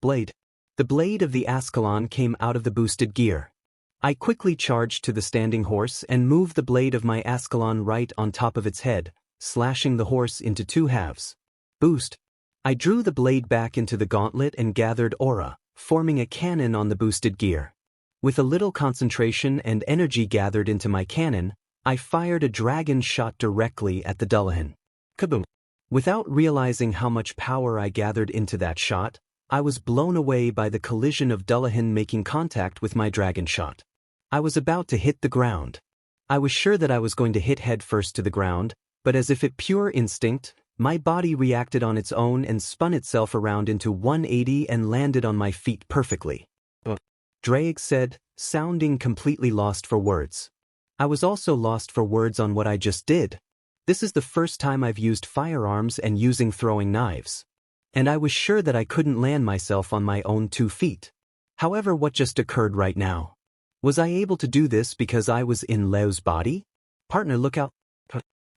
Blade. The blade of the Ascalon came out of the boosted gear. I quickly charged to the standing horse and moved the blade of my Ascalon right on top of its head, slashing the horse into two halves. Boost. I drew the blade back into the gauntlet and gathered aura, forming a cannon on the boosted gear. With a little concentration and energy gathered into my cannon, I fired a dragon shot directly at the Dullahan. Kaboom! Without realizing how much power I gathered into that shot, I was blown away by the collision of Dullahan making contact with my dragon shot. I was about to hit the ground. I was sure that I was going to hit head first to the ground, but as if it pure instinct, my body reacted on its own and spun itself around into 180 and landed on my feet perfectly. Drake said, sounding completely lost for words. I was also lost for words on what I just did. This is the first time I've used firearms and using throwing knives. And I was sure that I couldn't land myself on my own 2 feet. However, what just occurred right now? Was I able to do this because I was in Leo's body? Partner, look out.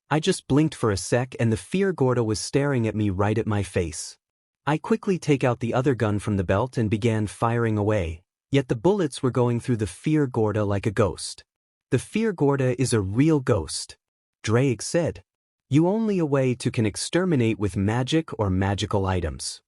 I just blinked for a sec and the Fear Gorda was staring at me right at my face. I quickly take out the other gun from the belt and began firing away, yet the bullets were going through the Fear Gorda like a ghost. The Fear Gorda is a real ghost. Drake said. You only a way to can exterminate with magic or magical items.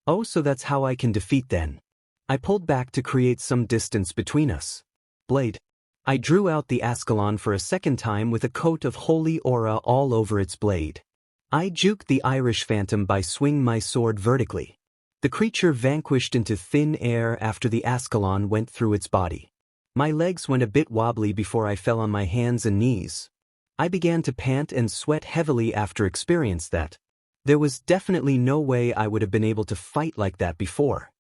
Oh, so that's how I can defeat then. I pulled back to create some distance between us. Blade. I drew out the Ascalon for a second time with a coat of holy aura all over its blade. I juked the Irish phantom by swinging my sword vertically. The creature vanished into thin air after the Ascalon went through its body. My legs went a bit wobbly before I fell on my hands and knees. I began to pant and sweat heavily after experiencing that. There was definitely no way I would have been able to fight like that before.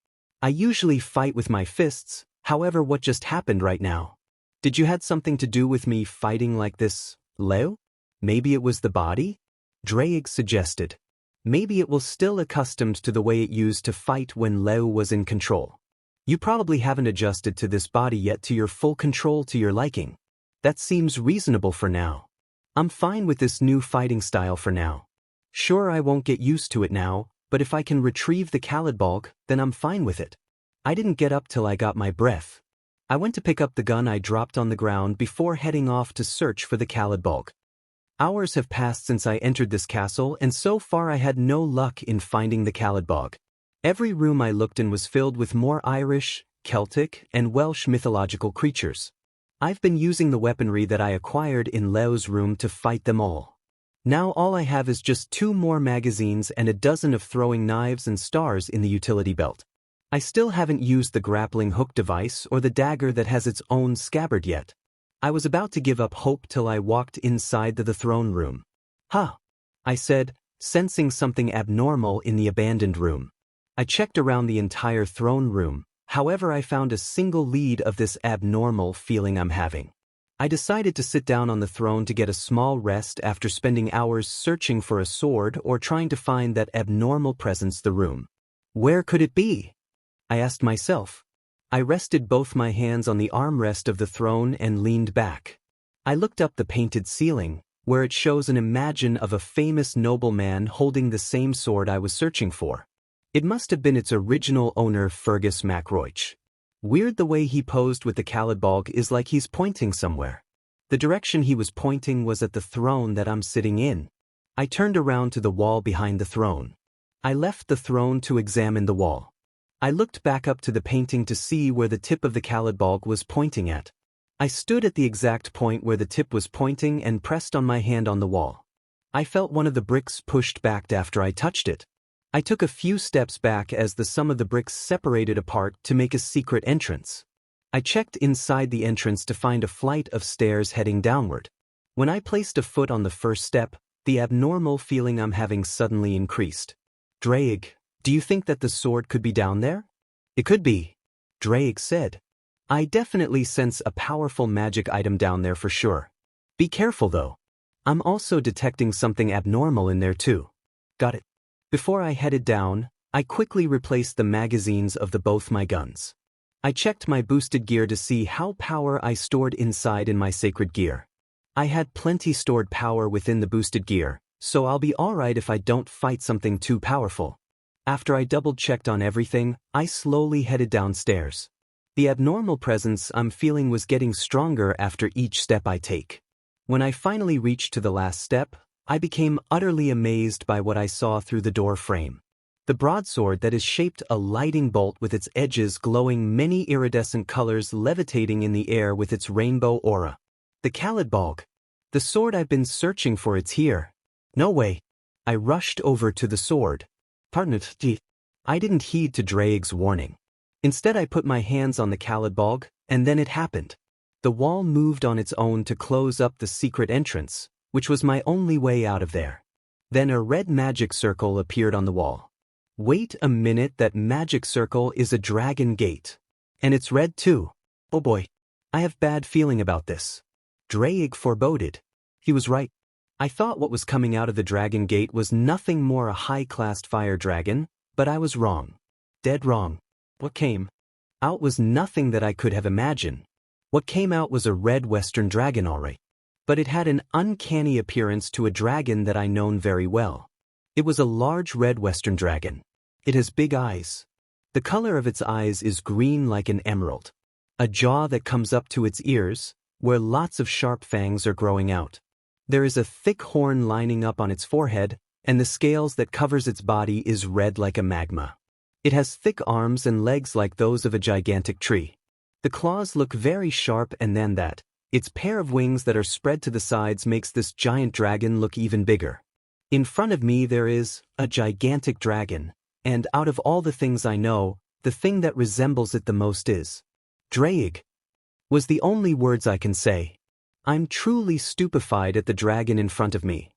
I usually fight with my fists, however what just happened right now? Did you had something to do with me fighting like this, Leo? Maybe it was the body? Drake suggested. Maybe it was still accustomed to the way it used to fight when Leo was in control. You probably haven't adjusted to this body yet to your full control to your liking. That seems reasonable for now. I'm fine with this new fighting style for now. Sure, I won't get used to it now, but if I can retrieve the Khalidbalg, then I'm fine with it. I didn't get up till I got my breath. I went to pick up the gun I dropped on the ground before heading off to search for the Khalidbalg. Hours have passed since I entered this castle and so far I had no luck in finding the Khalidbalg. Every room I looked in was filled with more Irish, Celtic, and Welsh mythological creatures. I've been using the weaponry that I acquired in Leo's room to fight them all. Now all I have is just 2 more magazines and a dozen of throwing knives and stars in the utility belt. I still haven't used the grappling hook device or the dagger that has its own scabbard yet. I was about to give up hope till I walked inside the throne room. Huh, I said, sensing something abnormal in the abandoned room. I checked around the entire throne room, however I found a single lead of this abnormal feeling I'm having. I decided to sit down on the throne to get a small rest after spending hours searching for a sword or trying to find that abnormal presence in the room. Where could it be? I asked myself. I rested both my hands on the armrest of the throne and leaned back. I looked up the painted ceiling, where it shows an image of a famous nobleman holding the same sword I was searching for. It must have been its original owner, Fergus MacRoich. Weird the way he posed with the Calidbalg is like he's pointing somewhere. The direction he was pointing was at the throne that I'm sitting in. I turned around to the wall behind the throne. I left the throne to examine the wall. I looked back up to the painting to see where the tip of the Calidbalg was pointing at. I stood at the exact point where the tip was pointing and pressed on my hand on the wall. I felt one of the bricks pushed back after I touched it. I took a few steps back as some of the bricks separated apart to make a secret entrance. I checked inside the entrance to find a flight of stairs heading downward. When I placed a foot on the first step, the abnormal feeling I'm having suddenly increased. Draig, do you think that the sword could be down there? It could be, Draig said. I definitely sense a powerful magic item down there for sure. Be careful though. I'm also detecting something abnormal in there too. Got it. Before I headed down, I quickly replaced the magazines of both my guns. I checked my boosted gear to see how power I stored inside in my sacred gear. I had plenty stored power within the boosted gear, so I'll be alright if I don't fight something too powerful. After I double-checked on everything, I slowly headed downstairs. The abnormal presence I'm feeling was getting stronger after each step I take. When I finally reached to the last step, I became utterly amazed by what I saw through the door frame. The broadsword that is shaped a lighting bolt with its edges glowing many iridescent colors levitating in the air with its rainbow aura. The Calidbalg. The sword I've been searching for, it's here. No way. I rushed over to the sword. Pardon it, I didn't heed to Draig's warning. Instead I put my hands on the Calidbalg, and then it happened. The wall moved on its own to close up the secret entrance, which was my only way out of there. Then a red magic circle appeared on the wall. Wait a minute, that magic circle is a dragon gate. And it's red too. Oh boy. I have bad feeling about this. Draig foreboded. He was right. I thought what was coming out of the dragon gate was nothing more a high-classed fire dragon, but I was wrong. Dead wrong. What came out was nothing that I could have imagined. What came out was a red western dragon alright. But it had an uncanny appearance to a dragon that I known very well. It was a large red western dragon. It has big eyes. The color of its eyes is green like an emerald. A jaw that comes up to its ears, where lots of sharp fangs are growing out. There is a thick horn lining up on its forehead, and the scales that covers its body is red like a magma. It has thick arms and legs like those of a gigantic tree. The claws look very sharp, and then its pair of wings that are spread to the sides makes this giant dragon look even bigger. In front of me there is a gigantic dragon, and out of all the things I know, the thing that resembles it the most is Draig. Was the only words I can say. I'm truly stupefied at the dragon in front of me.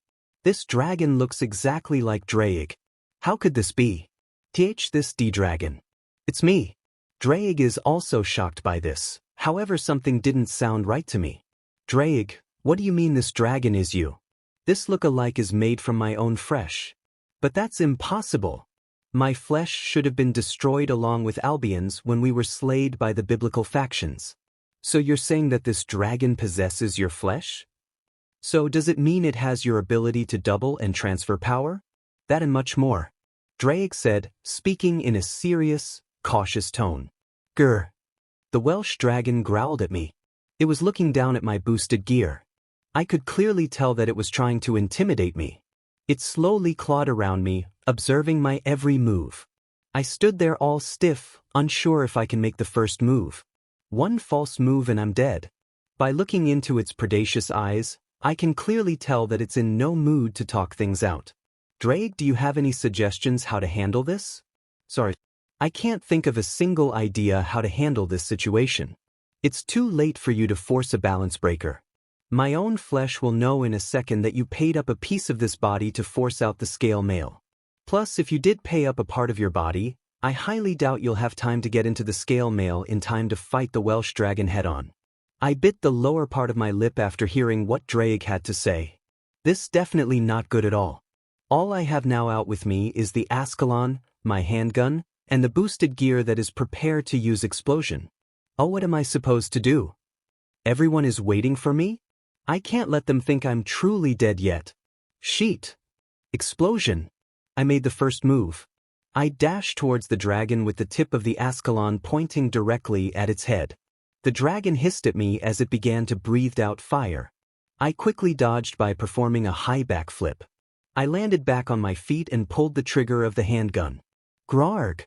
This dragon looks exactly like Draig. How could this be? This dragon. It's me. Draig is also shocked by this. However, something didn't sound right to me. Draig, what do you mean this dragon is you? This look-alike is made from my own flesh. But that's impossible. My flesh should have been destroyed along with Albion's when we were slayed by the biblical factions. So you're saying that this dragon possesses your flesh? So does it mean it has your ability to double and transfer power? That and much more. Draig said, speaking in a serious, cautious tone. Grr. The Welsh dragon growled at me. It was looking down at my boosted gear. I could clearly tell that it was trying to intimidate me. It slowly clawed around me, observing my every move. I stood there all stiff, unsure if I can make the first move. One false move and I'm dead. By looking into its predacious eyes, I can clearly tell that it's in no mood to talk things out. Draig, do you have any suggestions how to handle this? Sorry. I can't think of a single idea how to handle this situation. It's too late for you to force a balance breaker. My own flesh will know in a second that you paid up a piece of this body to force out the scale mail. Plus, if you did pay up a part of your body, I highly doubt you'll have time to get into the scale mail in time to fight the Welsh dragon head-on. I bit the lower part of my lip after hearing what Draig had to say. This definitely not good at all. All I have now out with me is the Ascalon, my handgun, and the boosted gear that is prepared to use explosion. Oh, what am I supposed to do? Everyone is waiting for me? I can't let them think I'm truly dead yet. Sheet. Explosion. I made the first move. I dashed towards the dragon with the tip of the Ascalon pointing directly at its head. The dragon hissed at me as it began to breathe out fire. I quickly dodged by performing a high backflip. I landed back on my feet and pulled the trigger of the handgun. Grarg!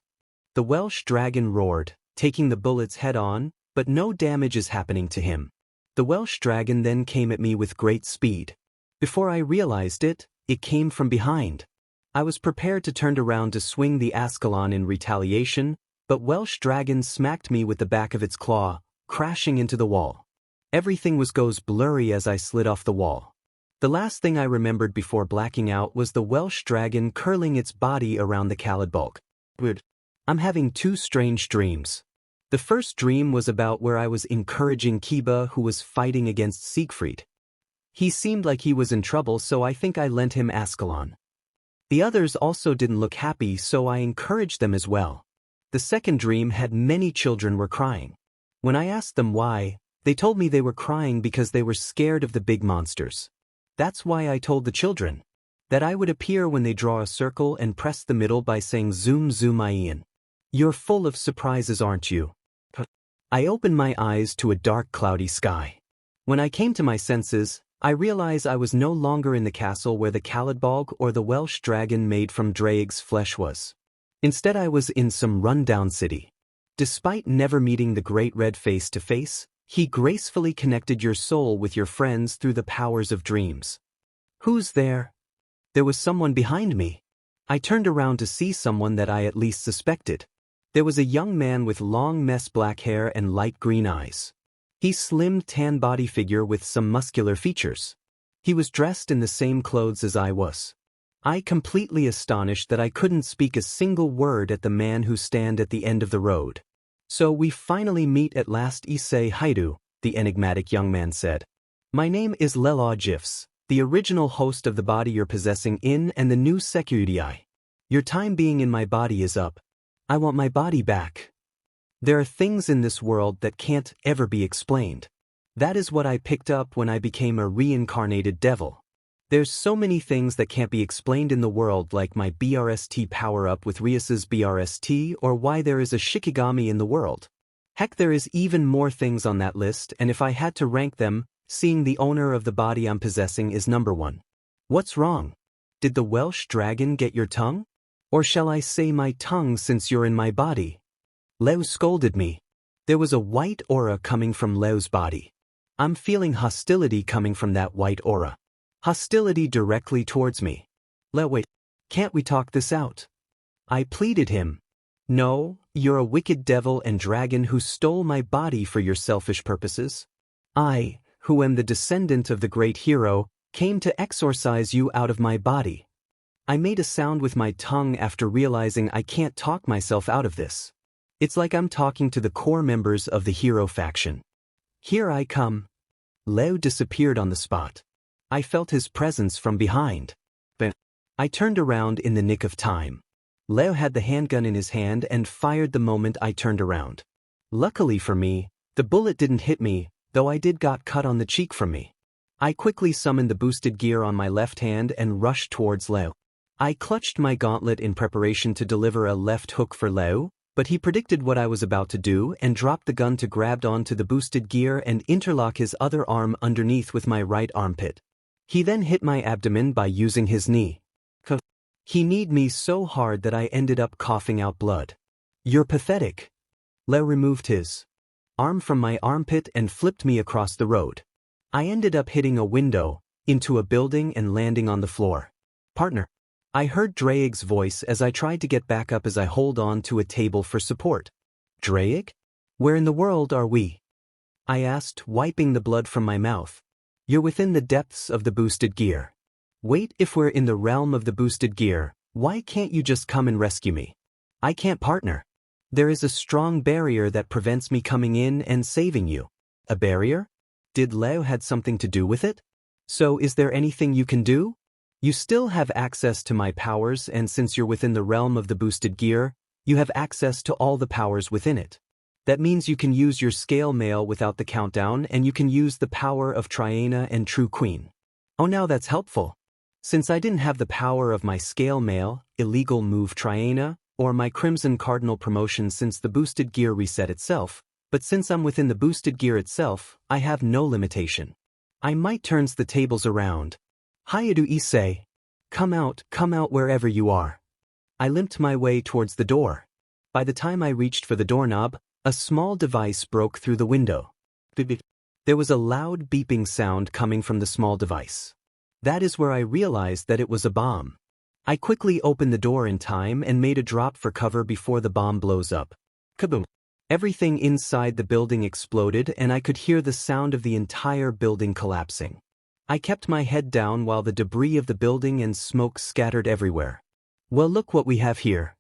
The Welsh dragon roared, taking the bullets head-on, but no damage is happening to him. The Welsh dragon then came at me with great speed. Before I realized it, it came from behind. I was prepared to turn around to swing the Ascalon in retaliation, but Welsh dragon smacked me with the back of its claw, crashing into the wall. Everything goes blurry as I slid off the wall. The last thing I remembered before blacking out was the Welsh dragon curling its body around the Khalid bulk. Weird. I'm having two strange dreams. The first dream was about where I was encouraging Kiba, who was fighting against Siegfried. He seemed like he was in trouble, so I think I lent him Ascalon. The others also didn't look happy, so I encouraged them as well. The second dream had many children were crying. When I asked them why, they told me they were crying because they were scared of the big monsters. That's why I told the children that I would appear when they draw a circle and press the middle by saying zoom zoom in. You're full of surprises, aren't you? I opened my eyes to a dark cloudy sky. When I came to my senses, I realized I was no longer in the castle where the Khalidbolg or the Welsh dragon made from Draig's flesh was. Instead I was in some rundown city. Despite never meeting the Great Red face to face, he gracefully connected your soul with your friends through the powers of dreams. Who's there? There was someone behind me. I turned around to see someone that I at least suspected. There was a young man with long black hair and light green eyes. His slim tan body figure with some muscular features. He was dressed in the same clothes as I was. I completely astonished that I couldn't speak a single word at the man who stand at the end of the road. So we finally meet at last, IseXHarem, the enigmatic young man said. My name is IseXHarem, the original host of the body you're possessing in and the new security. Your time being in my body is up. I want my body back. There are things in this world that can't ever be explained. That is what I picked up when I became a reincarnated devil. There's so many things that can't be explained in the world, like my BRST power-up with Rias's BRST, or why there is a Shikigami in the world. Heck, there is even more things on that list, and if I had to rank them, seeing the owner of the body I'm possessing is number one. What's wrong? Did the Welsh dragon get your tongue? Or shall I say my tongue, since you're in my body? Leo scolded me. There was a white aura coming from Leo's body. I'm feeling hostility coming from that white aura. Hostility directly towards me. Leo, wait, can't we talk this out? I pleaded him. No, you're a wicked devil and dragon who stole my body for your selfish purposes. I, who am the descendant of the great hero, came to exorcise you out of my body. I made a sound with my tongue after realizing I can't talk myself out of this. It's like I'm talking to the core members of the hero faction. Here I come. Leo disappeared on the spot. I felt his presence from behind. But I turned around in the nick of time. Leo had the handgun in his hand and fired the moment I turned around. Luckily for me, the bullet didn't hit me, though I did got cut on the cheek from me. I quickly summoned the boosted gear on my left hand and rushed towards Leo. I clutched my gauntlet in preparation to deliver a left hook for Leo, but he predicted what I was about to do and dropped the gun to grab onto the boosted gear and interlock his other arm underneath with my right armpit. He then hit my abdomen by using his knee. He kneed me so hard that I ended up coughing out blood. You're pathetic. Leo removed his arm from my armpit and flipped me across the road. I ended up hitting a window, into a building and landing on the floor. Partner. I heard Draig's voice as I tried to get back up as I hold on to a table for support. Draig? Where in the world are we? I asked, wiping the blood from my mouth. You're within the depths of the boosted gear. Wait, if we're in the realm of the boosted gear, why can't you just come and rescue me? I can't, partner. There is a strong barrier that prevents me coming in and saving you. A barrier? Did Leo had something to do with it? So is there anything you can do? You still have access to my powers, and since you're within the realm of the boosted gear, you have access to all the powers within it. That means you can use your scale mail without the countdown, and you can use the power of Triana and True Queen. Oh, now that's helpful. Since I didn't have the power of my scale mail, illegal move Triana, or my Crimson Cardinal promotion since the boosted gear reset itself, but since I'm within the boosted gear itself, I have no limitation. I might turns the tables around. Hayadu Issei. Come out wherever you are. I limped my way towards the door. By the time I reached for the doorknob, a small device broke through the window. There was a loud beeping sound coming from the small device. That is where I realized that it was a bomb. I quickly opened the door in time and made a drop for cover before the bomb blows up. Kaboom! Everything inside the building exploded and I could hear the sound of the entire building collapsing. I kept my head down while the debris of the building and smoke scattered everywhere. Well, look what we have here.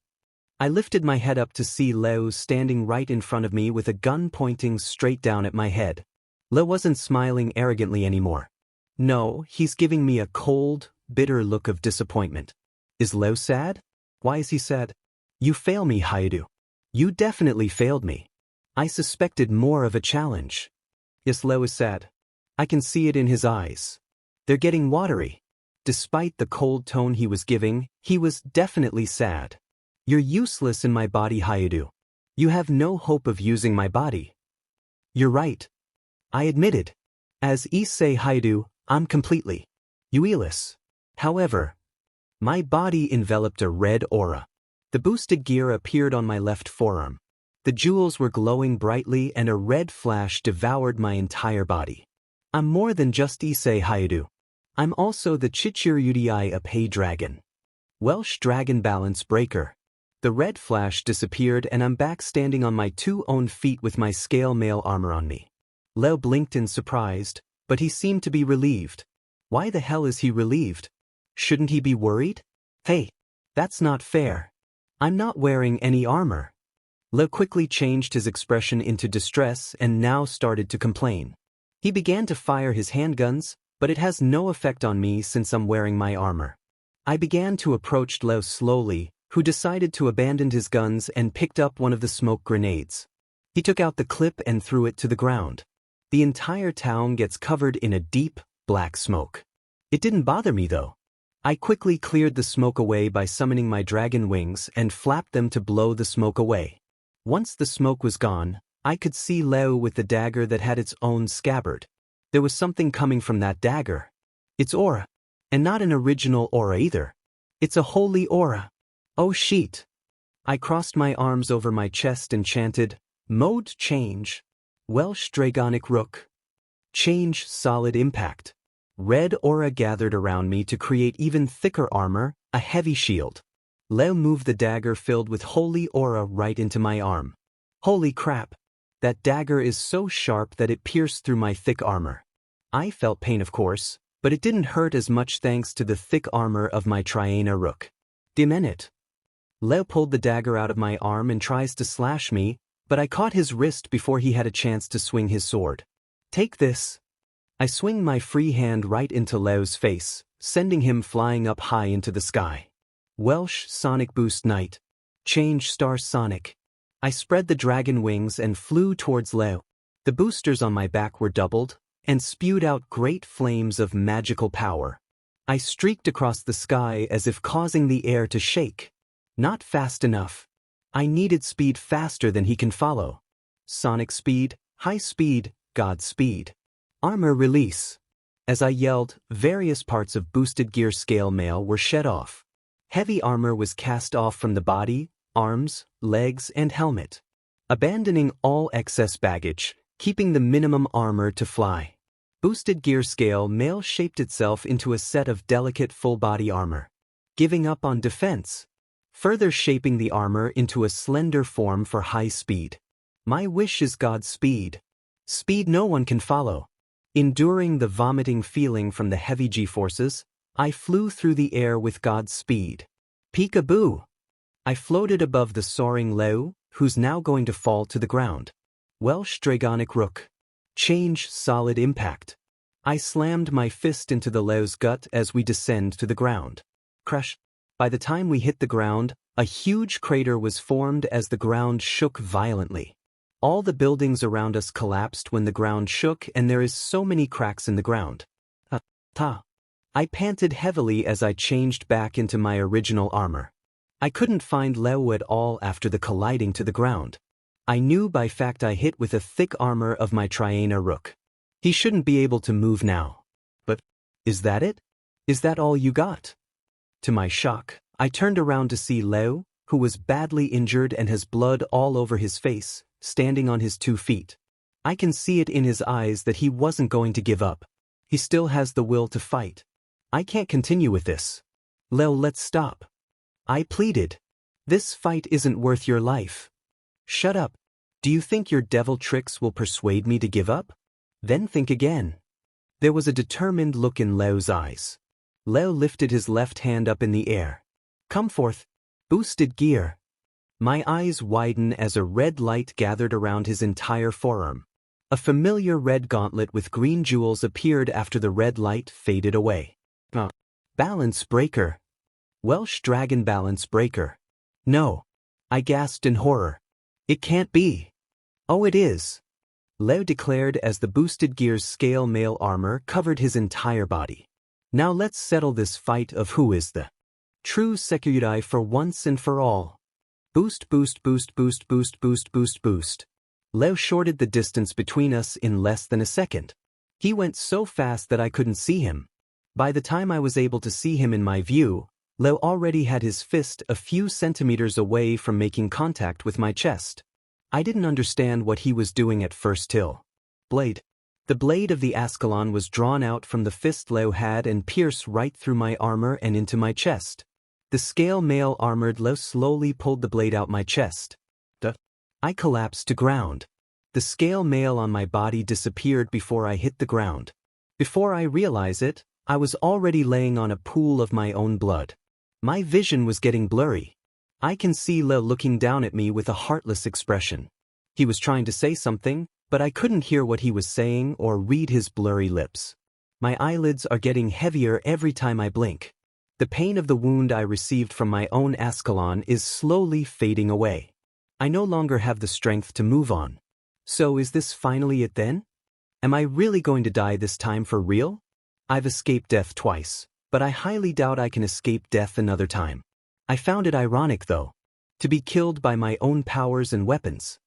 I lifted my head up to see Leo standing right in front of me with a gun pointing straight down at my head. Leo wasn't smiling arrogantly anymore. No, he's giving me a cold, bitter look of disappointment. Is Leo sad? Why is he sad? You fail me, Hayadu. You definitely failed me. I suspected more of a challenge. Yes, Leo is sad. I can see it in his eyes. They're getting watery. Despite the cold tone he was giving, he was definitely sad. You're useless in my body, Hayadu. You have no hope of using my body. You're right. I admitted. As Issei Hayadu, I'm completely useless. However, my body enveloped a red aura. The boosted gear appeared on my left forearm. The jewels were glowing brightly and a red flash devoured my entire body. I'm more than just Issei Hayadu. I'm also the Chichirudii Ape Dragon. Welsh Dragon Balance Breaker. The red flash disappeared and I'm back standing on my two own feet with my scale mail armor on me. Leo blinked in surprise, but he seemed to be relieved. Why the hell is he relieved? Shouldn't he be worried? Hey, that's not fair. I'm not wearing any armor. Leo quickly changed his expression into distress and now started to complain. He began to fire his handguns, but it has no effect on me since I'm wearing my armor. I began to approach Leo slowly, who decided to abandon his guns and picked up one of the smoke grenades. He took out the clip and threw it to the ground. The entire town gets covered in a deep, black smoke. It didn't bother me though. I quickly cleared the smoke away by summoning my dragon wings and flapped them to blow the smoke away. Once the smoke was gone, I could see Leo with the dagger that had its own scabbard. There was something coming from that dagger. It's aura. And not an original aura either. It's a holy aura. Oh shit. I crossed my arms over my chest and chanted, Mode change. Welsh Dragonic Rook. Change solid impact. Red aura gathered around me to create even thicker armor, a heavy shield. Leo moved the dagger filled with holy aura right into my arm. Holy crap. That dagger is so sharp that it pierced through my thick armor. I felt pain of course, but it didn't hurt as much thanks to the thick armor of my Triana Rook. Demenit. Leo pulled the dagger out of my arm and tries to slash me, but I caught his wrist before he had a chance to swing his sword. Take this. I swing my free hand right into Leo's face, sending him flying up high into the sky. Welsh Sonic Boost Knight. Change Star Sonic. I spread the dragon wings and flew towards Leo. The boosters on my back were doubled, and spewed out great flames of magical power. I streaked across the sky as if causing the air to shake. Not fast enough. I needed speed faster than he can follow. Sonic speed, high speed, God speed. Armor release. As I yelled, various parts of boosted gear scale mail were shed off. Heavy armor was cast off from the body, arms, legs, and helmet. Abandoning all excess baggage, keeping the minimum armor to fly. Boosted gear scale mail shaped itself into a set of delicate full-body armor. Giving up on defense. Further shaping the armor into a slender form for high speed. My wish is God's speed. Speed no one can follow. Enduring the vomiting feeling from the heavy G-forces, I flew through the air with God's speed. Peekaboo! I floated above the soaring Leo, who's now going to fall to the ground. Welsh Dragonic Rook. Change solid impact. I slammed my fist into the Leo's gut as we descend to the ground. Crash. By the time we hit the ground, a huge crater was formed as the ground shook violently. All the buildings around us collapsed when the ground shook and there is so many cracks in the ground. I panted heavily as I changed back into my original armor. I couldn't find Leo at all after the colliding to the ground. I knew by fact I hit with a thick armor of my Triana rook. He shouldn't be able to move now. But, is that it? Is that all you got? To my shock, I turned around to see Leo, who was badly injured and has blood all over his face, standing on his 2 feet. I can see it in his eyes that he wasn't going to give up. He still has the will to fight. I can't continue with this. Leo, let's stop. I pleaded. This fight isn't worth your life. Shut up. Do you think your devil tricks will persuade me to give up? Then think again. There was a determined look in Leo's eyes. Leo lifted his left hand up in the air. Come forth. Boosted gear. My eyes widened as a red light gathered around his entire forearm. A familiar red gauntlet with green jewels appeared after the red light faded away. Balance breaker. Welsh dragon balance breaker. No. I gasped in horror. It can't be. Oh, it is. Leo declared as the boosted gear's scale mail armor covered his entire body. Now let's settle this fight of who is the true Sekyudai for once and for all. Boost, boost, boost, boost, boost, boost, boost, boost. Leo shorted the distance between us in less than a second. He went so fast that I couldn't see him. By the time I was able to see him in my view, Leo already had his fist a few centimeters away from making contact with my chest. I didn't understand what he was doing at first till blade. The blade of the Ascalon was drawn out from the fist Leo had and pierced right through my armor and into my chest. The scale mail armored Leo slowly pulled the blade out my chest. I collapsed to ground. The scale mail on my body disappeared before I hit the ground. Before I realized it, I was already laying on a pool of my own blood. My vision was getting blurry. I can see Leo looking down at me with a heartless expression. He was trying to say something, but I couldn't hear what he was saying or read his blurry lips. My eyelids are getting heavier every time I blink. The pain of the wound I received from my own Ascalon is slowly fading away. I no longer have the strength to move on. So is this finally it then? Am I really going to die this time for real? I've escaped death twice, but I highly doubt I can escape death another time. I found it ironic though, to be killed by my own powers and weapons.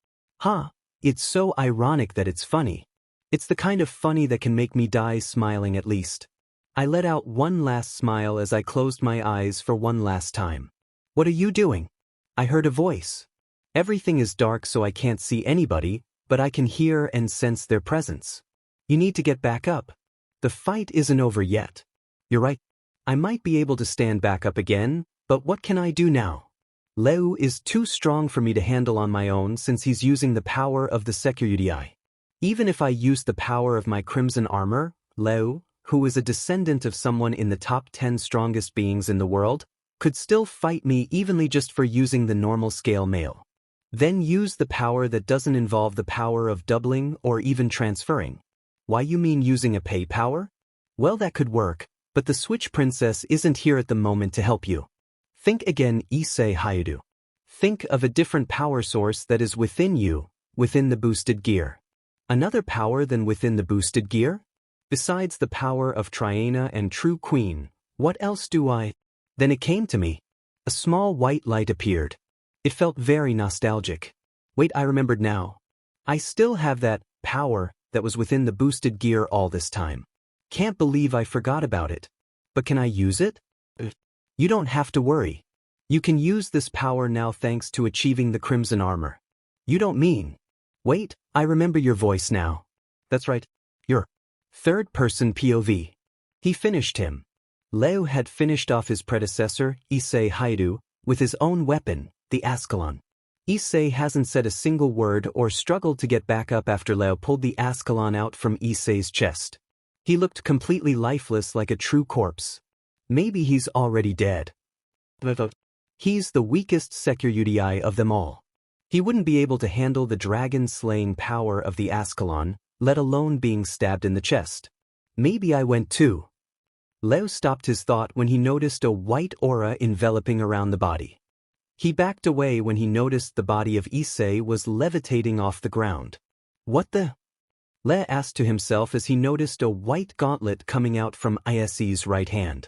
It's so ironic that it's funny. It's the kind of funny that can make me die smiling at least. I let out one last smile as I closed my eyes for one last time. What are you doing? I heard a voice. Everything is dark so I can't see anybody, but I can hear and sense their presence. You need to get back up. The fight isn't over yet. You're right. I might be able to stand back up again, but what can I do now? Leo is too strong for me to handle on my own since he's using the power of the Sekyudai. Even if I use the power of my crimson armor, Leo, who is a descendant of someone in the top 10 strongest beings in the world, could still fight me evenly just for using the normal scale mail. Then use the power that doesn't involve the power of doubling or even transferring. Why, you mean using a pay power? Well, that could work, but the Switch Princess isn't here at the moment to help you. Think again, Issei. Think of a different power source that is within you, within the boosted gear. Another power than within the boosted gear? Besides the power of Triana and True Queen, what else do I? Then it came to me. A small white light appeared. It felt very nostalgic. Wait, I remembered now. I still have that power that was within the boosted gear all this time. Can't believe I forgot about it. But can I use it? You don't have to worry. You can use this power now thanks to achieving the crimson armor. You don't mean. Wait, I remember your voice now. That's right. Your third-person POV. He finished him. Leo had finished off his predecessor, Issei, with his own weapon, the Ascalon. Issei hasn't said a single word or struggled to get back up after Leo pulled the Ascalon out from Issei's chest. He looked completely lifeless like a true corpse. Maybe he's already dead. He's the weakest Sekyudai of them all. He wouldn't be able to handle the dragon-slaying power of the Ascalon, let alone being stabbed in the chest. Maybe I went too. Leo stopped his thought when he noticed a white aura enveloping around the body. He backed away when he noticed the body of Issei was levitating off the ground. What the? Leo asked to himself as he noticed a white gauntlet coming out from Isei's right hand.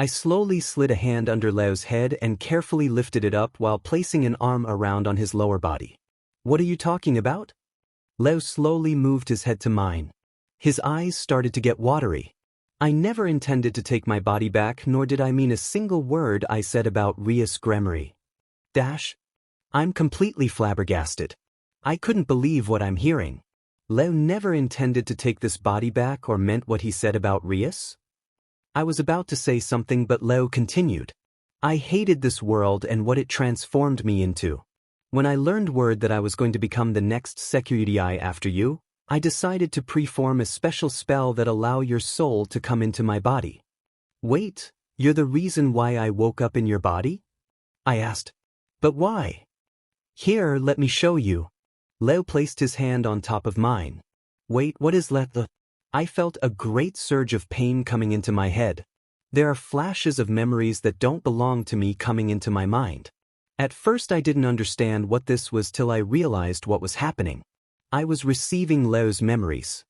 I slowly slid a hand under Leo's head and carefully lifted it up while placing an arm around on his lower body. What are you talking about? Leo slowly moved his head to mine. His eyes started to get watery. I never intended to take my body back, nor did I mean a single word I said about IseXHarem. I'm completely flabbergasted. I couldn't believe what I'm hearing. Leo never intended to take this body back or meant what he said about Rias? I was about to say something, but Leo continued. I hated this world and what it transformed me into. When I learned word that I was going to become the next security after you, I decided to preform a special spell that allow your soul to come into my body. Wait, you're the reason why I woke up in your body? I asked. But why? Here, let me show you. Leo placed his hand on top of mine. Wait, what is that? I felt a great surge of pain coming into my head. There are flashes of memories that don't belong to me coming into my mind. At first I didn't understand what this was till I realized what was happening. I was receiving Leo's memories.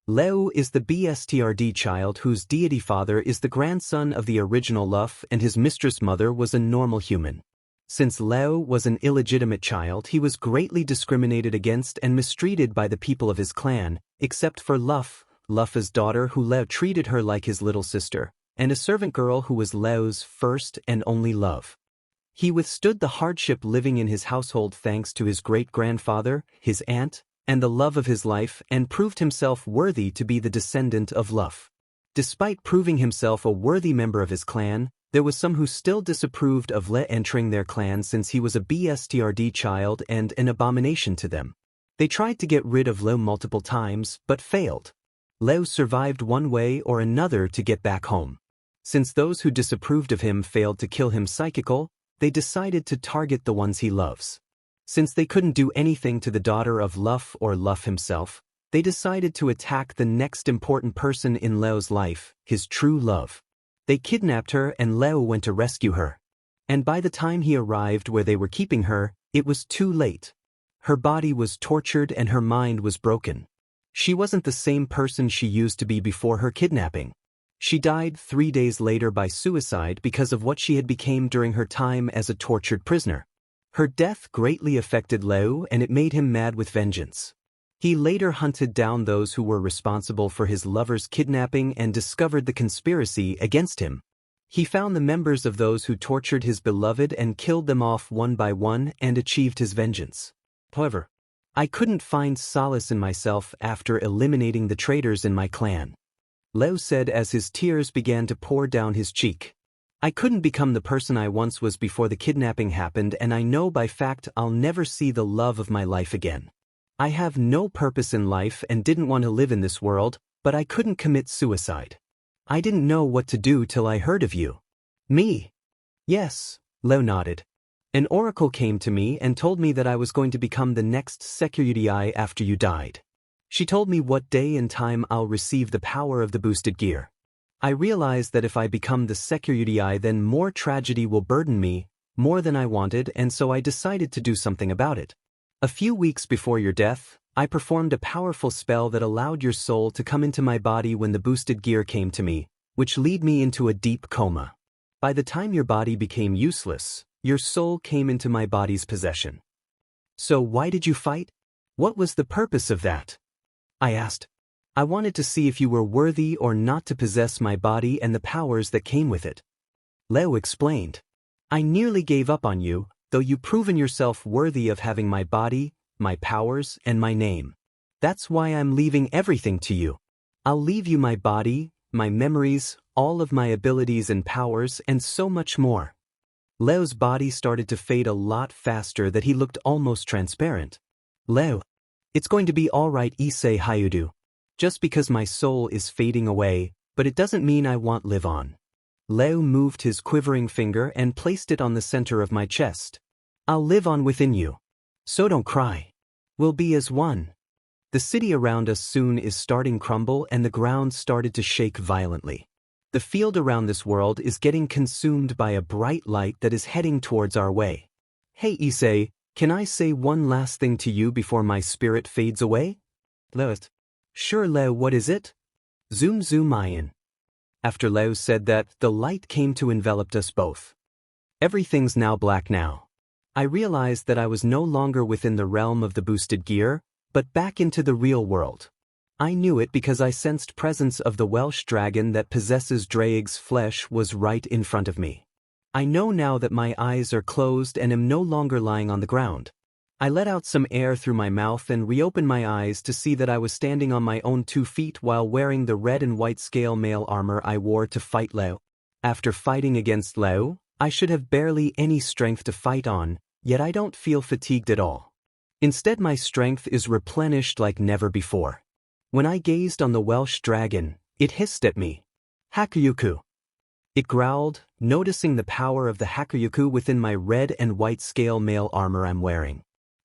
Leo is the BSTRD child whose deity father is the grandson of the original Luff and his mistress mother was a normal human. Since Leo was an illegitimate child, he was greatly discriminated against and mistreated by the people of his clan, except for Luff's daughter who Leo treated her like his little sister, and a servant girl who was Leo's first and only love. He withstood the hardship living in his household thanks to his great-grandfather, his aunt, and the love of his life, and proved himself worthy to be the descendant of Luff. Despite proving himself a worthy member of his clan, there was some who still disapproved of Le entering their clan since he was a BSTRD child and an abomination to them. They tried to get rid of Leo multiple times, but failed. Leo survived one way or another to get back home. Since those who disapproved of him failed to kill him psychical, they decided to target the ones he loves. Since they couldn't do anything to the daughter of Luff or Luff himself, they decided to attack the next important person in Leo's life, his true love. They kidnapped her and Leo went to rescue her. And by the time he arrived where they were keeping her, it was too late. Her body was tortured and her mind was broken. She wasn't the same person she used to be before her kidnapping. She died 3 days later by suicide because of what she had become during her time as a tortured prisoner. Her death greatly affected Leo and it made him mad with vengeance. He later hunted down those who were responsible for his lover's kidnapping and discovered the conspiracy against him. He found the members of those who tortured his beloved and killed them off one by one and achieved his vengeance. However, I couldn't find solace in myself after eliminating the traitors in my clan. Leo said as his tears began to pour down his cheek. I couldn't become the person I once was before the kidnapping happened, and I know by fact I'll never see the love of my life again. I have no purpose in life and didn't want to live in this world, but I couldn't commit suicide. I didn't know what to do till I heard of you. Me? Yes, Leo nodded. An oracle came to me and told me that I was going to become the next security after you died. She told me what day and time I'll receive the power of the boosted gear. I realized that if I become the security then more tragedy will burden me, more than I wanted, and so I decided to do something about it. A few weeks before your death, I performed a powerful spell that allowed your soul to come into my body when the boosted gear came to me, which led me into a deep coma. By the time your body became useless, your soul came into my body's possession. So why did you fight? What was the purpose of that? I asked. I wanted to see if you were worthy or not to possess my body and the powers that came with it. Leo explained. I nearly gave up on you, though you proven yourself worthy of having my body, my powers, and my name. That's why I'm leaving everything to you. I'll leave you my body, my memories, all of my abilities and powers, and so much more. Leo's body started to fade a lot faster that he looked almost transparent. Leo, it's going to be all right, Issei Hayudu. Just because my soul is fading away, but it doesn't mean I won't live on. Leo moved his quivering finger and placed it on the center of my chest. I'll live on within you. So don't cry. We'll be as one. The city around us soon is starting crumble and the ground started to shake violently. The field around this world is getting consumed by a bright light that is heading towards our way. Hey Issei, can I say one last thing to you before my spirit fades away? Leo. Sure Leo, what is it? Zoom Ian. After Leo said that, the light came to envelop us both. Everything's now black now. I realized that I was no longer within the realm of the boosted gear, but back into the real world. I knew it because I sensed presence of the Welsh dragon that possesses Draig's flesh was right in front of me. I know now that my eyes are closed and am no longer lying on the ground. I let out some air through my mouth and reopened my eyes to see that I was standing on my own 2 feet while wearing the red and white scale mail armor I wore to fight Leo. After fighting against Leo, I should have barely any strength to fight on, yet I don't feel fatigued at all. Instead, my strength is replenished like never before. When I gazed on the Welsh dragon, it hissed at me. Hakuryuku. It growled, noticing the power of the Hakuryuku within my red and white scale mail armor I'm wearing.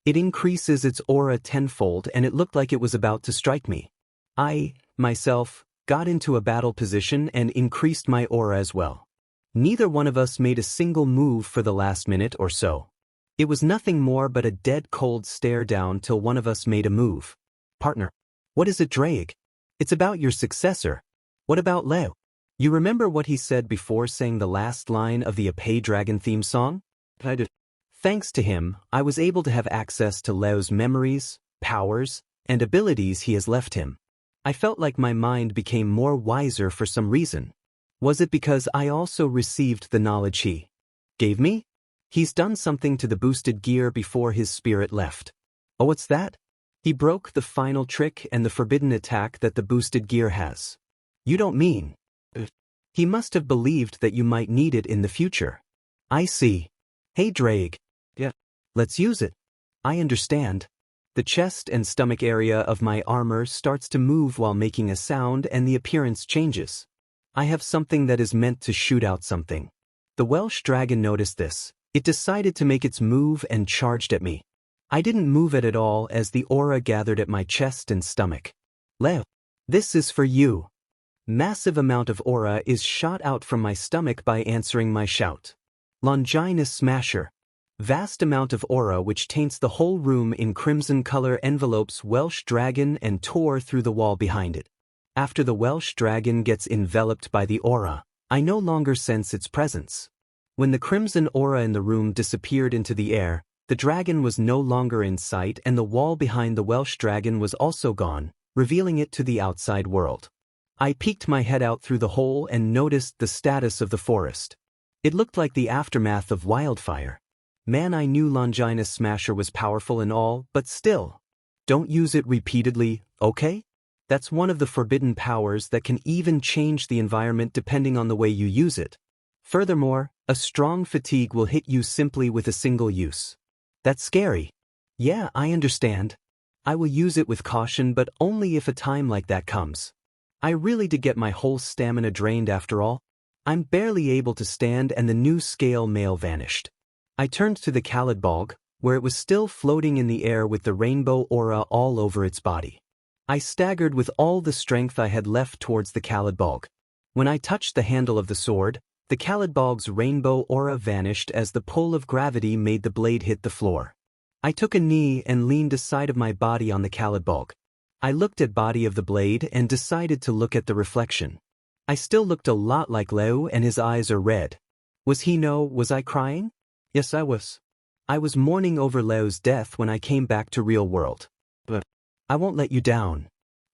It increases its aura tenfold and it looked like it was about to strike me. I, myself, got into a battle position and increased my aura as well. Neither one of us made a single move for the last minute or so. It was nothing more but a dead cold stare down till one of us made a move. Partner. What is it, Draig? It's about your successor. What about Leo? You remember what he said before saying the last line of the Issei Dragon theme song? I did. Thanks to him, I was able to have access to Leo's memories, powers, and abilities he has left him. I felt like my mind became more wiser for some reason. Was it because I also received the knowledge he gave me? He's done something to the boosted gear before his spirit left. Oh, what's that? He broke the final trick and the forbidden attack that the boosted gear has. You don't mean? He must have believed that you might need it in the future. I see. Hey, Draig. Yeah. Let's use it. I understand. The chest and stomach area of my armor starts to move while making a sound and the appearance changes. I have something that is meant to shoot out something. The Welsh dragon noticed this. It decided to make its move and charged at me. I didn't move it at all as the aura gathered at my chest and stomach. Leo, this is for you. Massive amount of aura is shot out from my stomach by answering my shout. Longinus Smasher. Vast amount of aura which taints the whole room in crimson color envelopes Welsh dragon and tore through the wall behind it. After the Welsh dragon gets enveloped by the aura, I no longer sense its presence. When the crimson aura in the room disappeared into the air, the dragon was no longer in sight and the wall behind the Welsh dragon was also gone, revealing it to the outside world. I peeked my head out through the hole and noticed the status of the forest. It looked like the aftermath of wildfire. Man, I knew Longinus Smasher was powerful and all, but still. Don't use it repeatedly, okay? That's one of the forbidden powers that can even change the environment depending on the way you use it. Furthermore, a strong fatigue will hit you simply with a single use. That's scary. Yeah, I understand. I will use it with caution, but only if a time like that comes. I really did get my whole stamina drained after all. I'm barely able to stand and the new scale mail vanished. I turned to the Khalidbolg, where it was still floating in the air with the rainbow aura all over its body. I staggered with all the strength I had left towards the Khalidbolg. When I touched the handle of the sword, the Khalidbolg's rainbow aura vanished as the pull of gravity made the blade hit the floor. I took a knee and leaned a side of my body on the Khalidbolg. I looked at body of the blade and decided to look at the reflection. I still looked a lot like Leo and his eyes are red. Was I crying? Yes, I was. I was mourning over Leo's death when I came back to real world. But I won't let you down.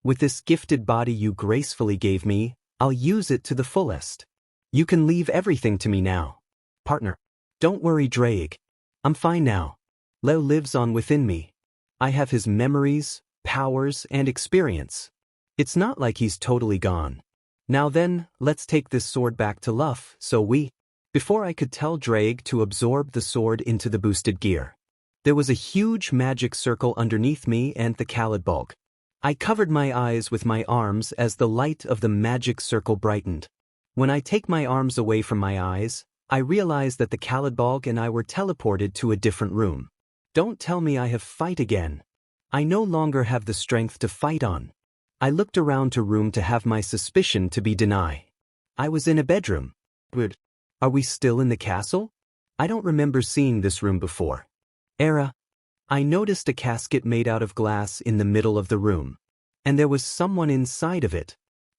With this gifted body you gracefully gave me, I'll use it to the fullest. You can leave everything to me now. Partner. Don't worry, Draig. I'm fine now. Leo lives on within me. I have his memories, powers, and experience. It's not like he's totally gone. Now then, let's take this sword back to Luff, Before I could tell Draig to absorb the sword into the boosted gear. There was a huge magic circle underneath me and the Khalidbolg. I covered my eyes with my arms as the light of the magic circle brightened. When I take my arms away from my eyes, I realize that the Khalidbolg and I were teleported to a different room. Don't tell me I have fight again. I no longer have the strength to fight on. I looked around to room to have my suspicion to be denied. I was in a bedroom. Good. Are we still in the castle? I don't remember seeing this room before. I noticed a casket made out of glass in the middle of the room. And there was someone inside of it.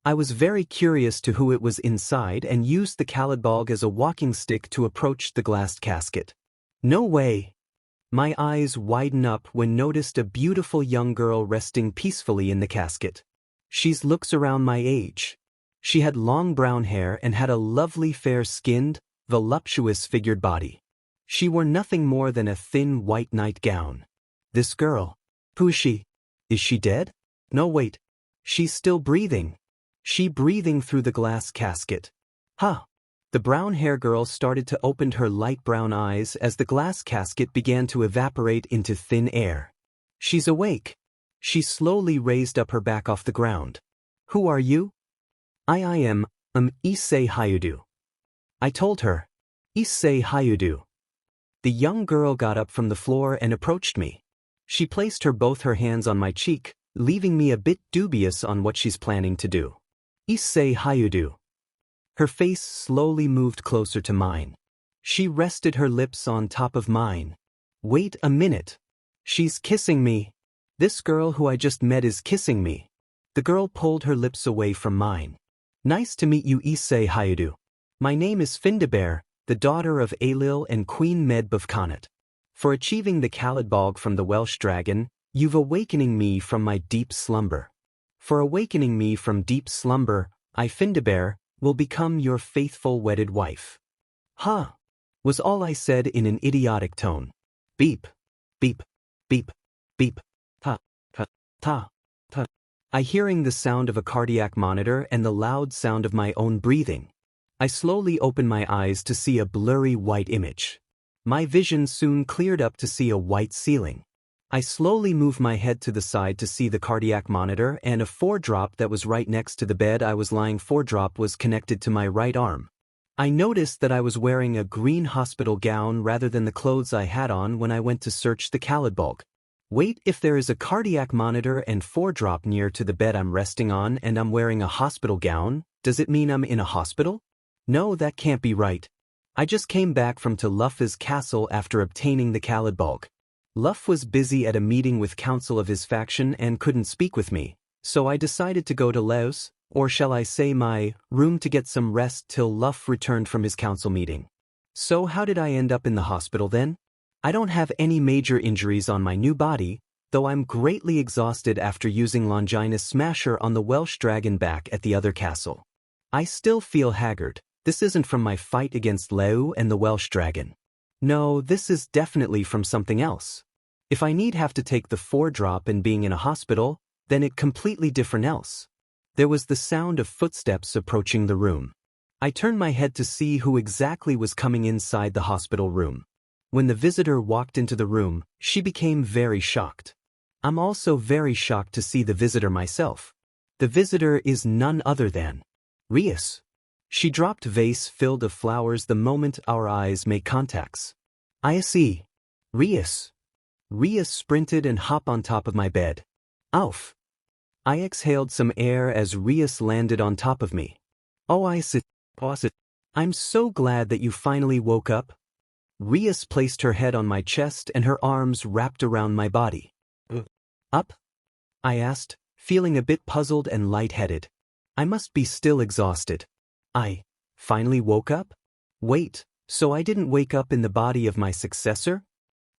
I was very curious to who it was inside and used the Kalidbolg as a walking stick to approach the glass casket. No way! My eyes widen up when noticed a beautiful young girl resting peacefully in the casket. She looks around my age. She had long brown hair and had a lovely fair-skinned, voluptuous figured body. She wore nothing more than a thin white nightgown. This girl. Who is she? Is she dead? No, wait. She's still breathing. She breathing through the glass casket. Huh. The brown-hair girl started to open her light brown eyes as the glass casket began to evaporate into thin air. She's awake. She slowly raised up her back off the ground. Who are you? I am IseXHarem. I told her. IseXHarem. The young girl got up from the floor and approached me. She placed both her hands on my cheek, leaving me a bit dubious on what she's planning to do. IseXHarem. Her face slowly moved closer to mine. She rested her lips on top of mine. Wait a minute. She's kissing me. This girl who I just met is kissing me. The girl pulled her lips away from mine. Nice to meet you, IseXHarem. My name is Findabair, the daughter of Ailil and Queen Medb of Connacht. For achieving the Kalidbolg from the Welsh dragon, you've awakening me from my deep slumber. For awakening me from deep slumber, I, Findabair, will become your faithful wedded wife. Huh, was all I said in an idiotic tone. Beep, beep, beep, beep, ta, ta, ta, ta. I hearing the sound of a cardiac monitor and the loud sound of my own breathing. I slowly opened my eyes to see a blurry white image. My vision soon cleared up to see a white ceiling. I slowly moved my head to the side to see the cardiac monitor, and a 4-drop that was right next to the bed I was lying 4-drop was connected to my right arm. I noticed that I was wearing a green hospital gown rather than the clothes I had on when I went to search the Kalidbolg. Wait, if there is a cardiac monitor and 4-drop near to the bed I'm resting on and I'm wearing a hospital gown, does it mean I'm in a hospital? No, that can't be right. I just came back from to Luff's castle after obtaining the Kalidbolg. Luff was busy at a meeting with council of his faction and couldn't speak with me, so I decided to go to Leos, or shall I say my room, to get some rest till Luff returned from his council meeting. So how did I end up in the hospital then? I don't have any major injuries on my new body, though I'm greatly exhausted after using Longinus Smasher on the Welsh dragon back at the other castle. I still feel haggard. This isn't from my fight against Leu and the Welsh dragon. No, this is definitely from something else. If I have to take the 4-drop and being in a hospital, then it completely different else. There was the sound of footsteps approaching the room. I turned my head to see who exactly was coming inside the hospital room. When the visitor walked into the room, she became very shocked. I'm also very shocked to see the visitor myself. The visitor is none other than Rias. She dropped vase filled of flowers the moment our eyes made contacts. Issei. Rias. Rias sprinted and hopped on top of my bed. Oof. I exhaled some air as Rias landed on top of me. Oh, Issei. I'm so glad that you finally woke up. Rias placed her head on my chest and her arms wrapped around my body. Up? I asked, feeling a bit puzzled and lightheaded. I must be still exhausted. I finally woke up? Wait, so I didn't wake up in the body of my successor?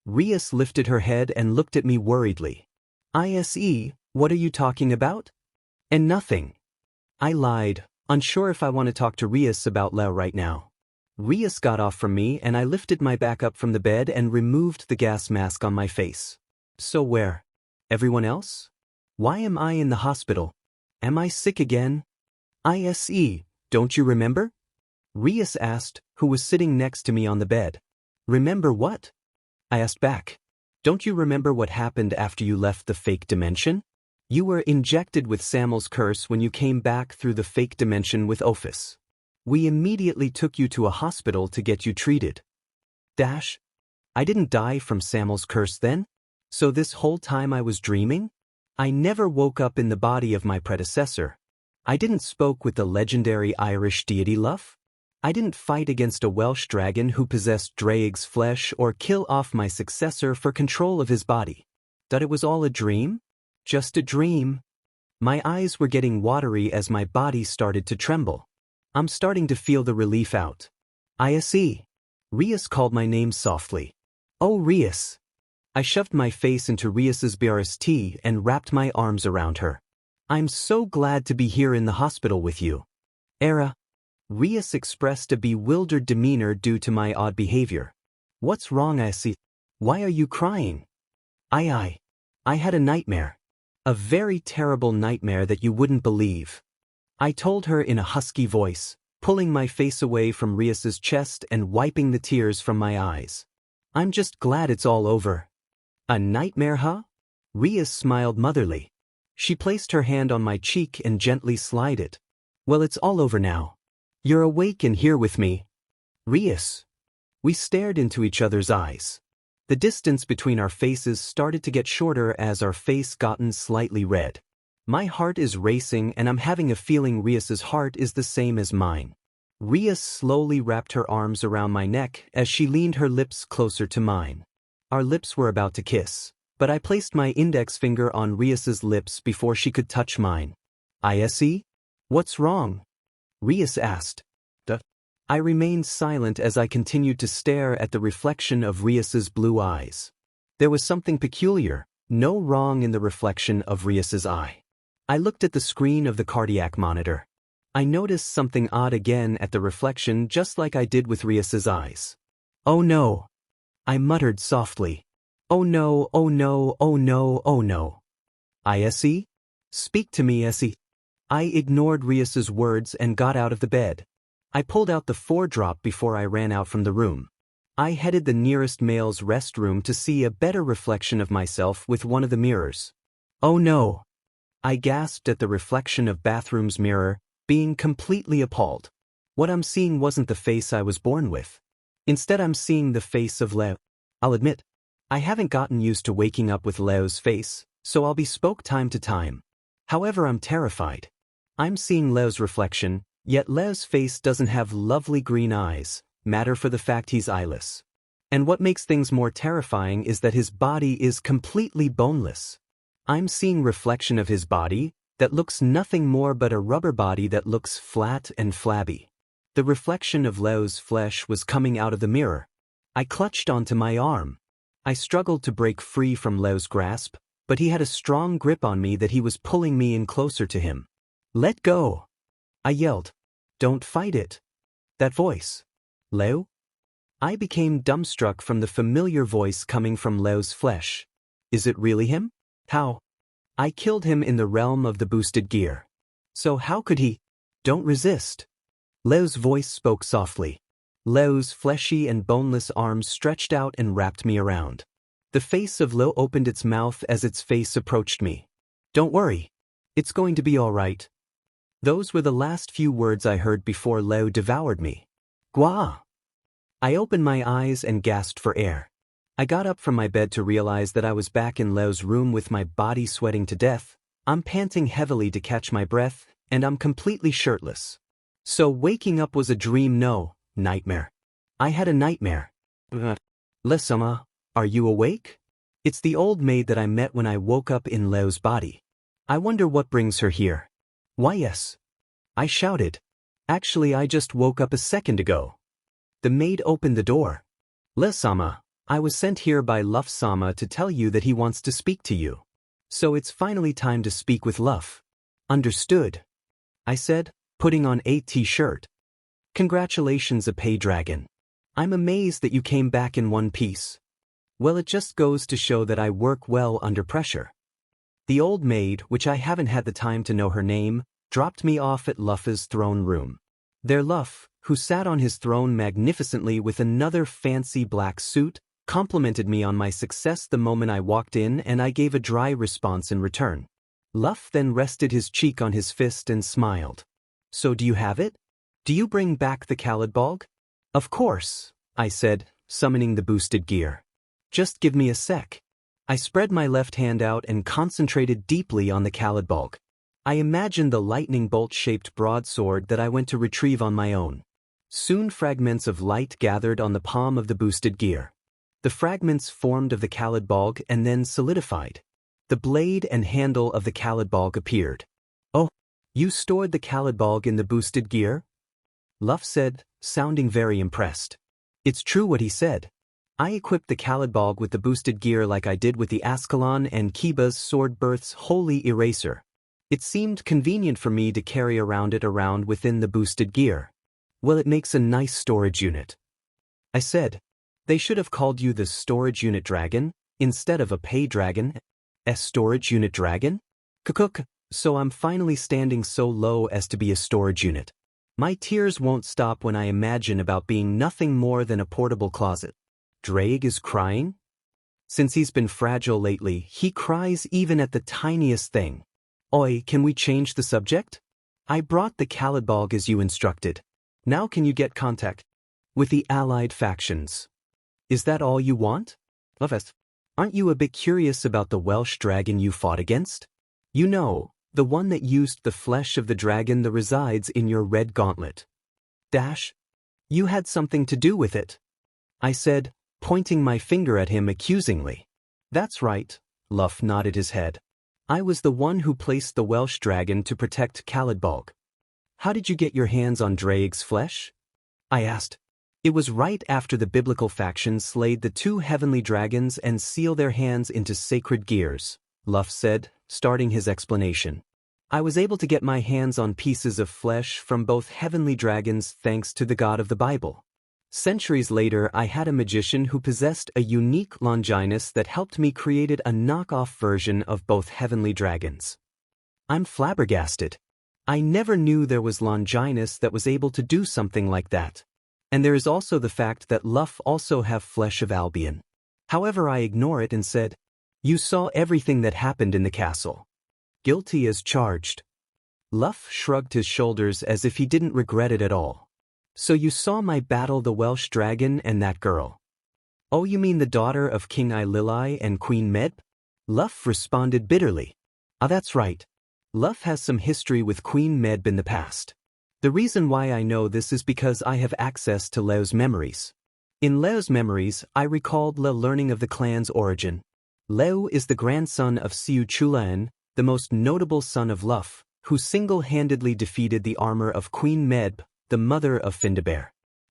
Rias lifted her head and looked at me worriedly. Issei, what are you talking about? And nothing. I lied, unsure if I want to talk to Rias about Leo right now. Rias got off from me and I lifted my back up from the bed and removed the gas mask on my face. So where? Everyone else? Why am I in the hospital? Am I sick again? Issei, don't you remember? Rias asked, who was sitting next to me on the bed. Remember what? I asked back. Don't you remember what happened after you left the fake dimension? You were injected with Samael's curse when you came back through the fake dimension with Ophis. We immediately took you to a hospital to get you treated. I didn't die from Samael's curse then? So this whole time I was dreaming? I never woke up in the body of my predecessor. I didn't spoke with the legendary Irish deity Luff. I didn't fight against a Welsh dragon who possessed Draig's flesh or kill off my successor for control of his body. That it was all a dream? Just a dream? My eyes were getting watery as my body started to tremble. I'm starting to feel the relief out. Issei. Rias called my name softly. Oh, Rias. I shoved my face into Rias's BRST and wrapped my arms around her. I'm so glad to be here in the hospital with you. Era. Rias expressed a bewildered demeanor due to my odd behavior. What's wrong, Issei? Why are you crying? I had a nightmare. A very terrible nightmare that you wouldn't believe. I told her in a husky voice, pulling my face away from Rias's chest and wiping the tears from my eyes. I'm just glad it's all over. A nightmare, huh? Rias smiled motherly. She placed her hand on my cheek and gently slid it. Well, it's all over now. You're awake and here with me. Rias. We stared into each other's eyes. The distance between our faces started to get shorter as our face gotten slightly red. My heart is racing and I'm having a feeling Rias's heart is the same as mine. Rias slowly wrapped her arms around my neck as she leaned her lips closer to mine. Our lips were about to kiss, but I placed my index finger on Rias's lips before she could touch mine. Issei? What's wrong? Rias asked. I remained silent as I continued to stare at the reflection of Rias's blue eyes. There was something peculiar, no wrong in the reflection of Rias's eye. I looked at the screen of the cardiac monitor. I noticed something odd again at the reflection, just like I did with Rias's eyes. Oh no! I muttered softly. Oh no, oh no, oh no, oh no. Issei? Speak to me, Issei. I ignored Rias's words and got out of the bed. I pulled out the 4-drop before I ran out from the room. I headed the nearest male's restroom to see a better reflection of myself with one of the mirrors. Oh no! I gasped at the reflection of bathroom's mirror, being completely appalled. What I'm seeing wasn't the face I was born with. Instead, I'm seeing the face of Leo. I'll admit, I haven't gotten used to waking up with Leo's face, so I'll be spoke time to time. However, I'm terrified. I'm seeing Leo's reflection, yet Leo's face doesn't have lovely green eyes, matter for the fact he's eyeless. And what makes things more terrifying is that his body is completely boneless. I'm seeing reflection of his body that looks nothing more but a rubber body that looks flat and flabby. The reflection of Leo's flesh was coming out of the mirror. I clutched onto my arm. I struggled to break free from Leo's grasp, but he had a strong grip on me that he was pulling me in closer to him. Let go! I yelled. Don't fight it. That voice. Leo? I became dumbstruck from the familiar voice coming from Leo's flesh. Is it really him? How? I killed him in the realm of the boosted gear. So how could he? Don't resist. Leo's voice spoke softly. Leo's fleshy and boneless arms stretched out and wrapped me around. The face of Leo opened its mouth as its face approached me. Don't worry. It's going to be all right. Those were the last few words I heard before Leo devoured me. Gwa! I opened my eyes and gasped for air. I got up from my bed to realize that I was back in Leo's room with my body sweating to death. I'm panting heavily to catch my breath, and I'm completely shirtless. So waking up was a dream? No, nightmare. I had a nightmare. Lesama, are you awake? It's the old maid that I met when I woke up in Leo's body. I wonder what brings her here. Why yes. I shouted. Actually, I just woke up a second ago. The maid opened the door. Lesama, I was sent here by Luff-sama to tell you that he wants to speak to you. So it's finally time to speak with Luff. Understood. I said, putting on a t-shirt. Congratulations, a pay dragon. I'm amazed that you came back in one piece. Well, it just goes to show that I work well under pressure. The old maid, which I haven't had the time to know her name, dropped me off at Luff's throne room. Their Luff, who sat on his throne magnificently with another fancy black suit, complimented me on my success the moment I walked in, and I gave a dry response in return. Luff then rested his cheek on his fist and smiled. So do you have it? Do you bring back the Khalidbolg? Of course, I said, summoning the boosted gear. Just give me a sec. I spread my left hand out and concentrated deeply on the Khalidbolg. I imagined the lightning bolt-shaped broadsword that I went to retrieve on my own. Soon fragments of light gathered on the palm of the boosted gear. The fragments formed of the Khalidbolg and then solidified. The blade and handle of the Kalidbolg appeared. "Oh, you stored the Kalidbolg in the boosted gear?" Luff said, sounding very impressed. It's true what he said. I equipped the Kalidbolg with the boosted gear like I did with the Ascalon and Kiba's Swordbirth's Holy Eraser. It seemed convenient for me to carry it around within the boosted gear. Well, it makes a nice storage unit. I said, they should have called you the Storage Unit Dragon, instead of a Pay Dragon. A Storage Unit Dragon? Cook. So I'm finally standing so low as to be a storage unit. My tears won't stop when I imagine about being nothing more than a portable closet. Drake is crying? Since he's been fragile lately, he cries even at the tiniest thing. Oi, can we change the subject? I brought the Kalidbolg as you instructed. Now can you get contact with the allied factions? Is that all you want? Love us. Aren't you a bit curious about the Welsh dragon you fought against? You know, the one that used the flesh of the dragon that resides in your red gauntlet. You had something to do with it. I said, pointing my finger at him accusingly. That's right, Luff nodded his head. I was the one who placed the Welsh dragon to protect Kalidbolg. How did you get your hands on Drake's flesh? I asked. It was right after the biblical faction slayed the 2 heavenly dragons and sealed their hands into sacred gears, Luff said, starting his explanation. I was able to get my hands on pieces of flesh from both heavenly dragons thanks to the God of the Bible. Centuries later, I had a magician who possessed a unique Longinus that helped me create a knockoff version of both heavenly dragons. I'm flabbergasted. I never knew there was Longinus that was able to do something like that. And there is also the fact that Luff also have flesh of Albion. However, I ignore it and said, you saw everything that happened in the castle. Guilty as charged. Luff shrugged his shoulders as if he didn't regret it at all. So you saw my battle the Welsh dragon and that girl. Oh, you mean the daughter of King Ilili and Queen Medb? Luff responded bitterly. Ah, that's right. Luff has some history with Queen Medb in the past. The reason why I know this is because I have access to Leo's memories. In Leo's memories, I recalled Le learning of the clan's origin. Leo is the grandson of Siu Chulaen, the most notable son of Luff, who single-handedly defeated the armor of Queen Medb, the mother of Findabair.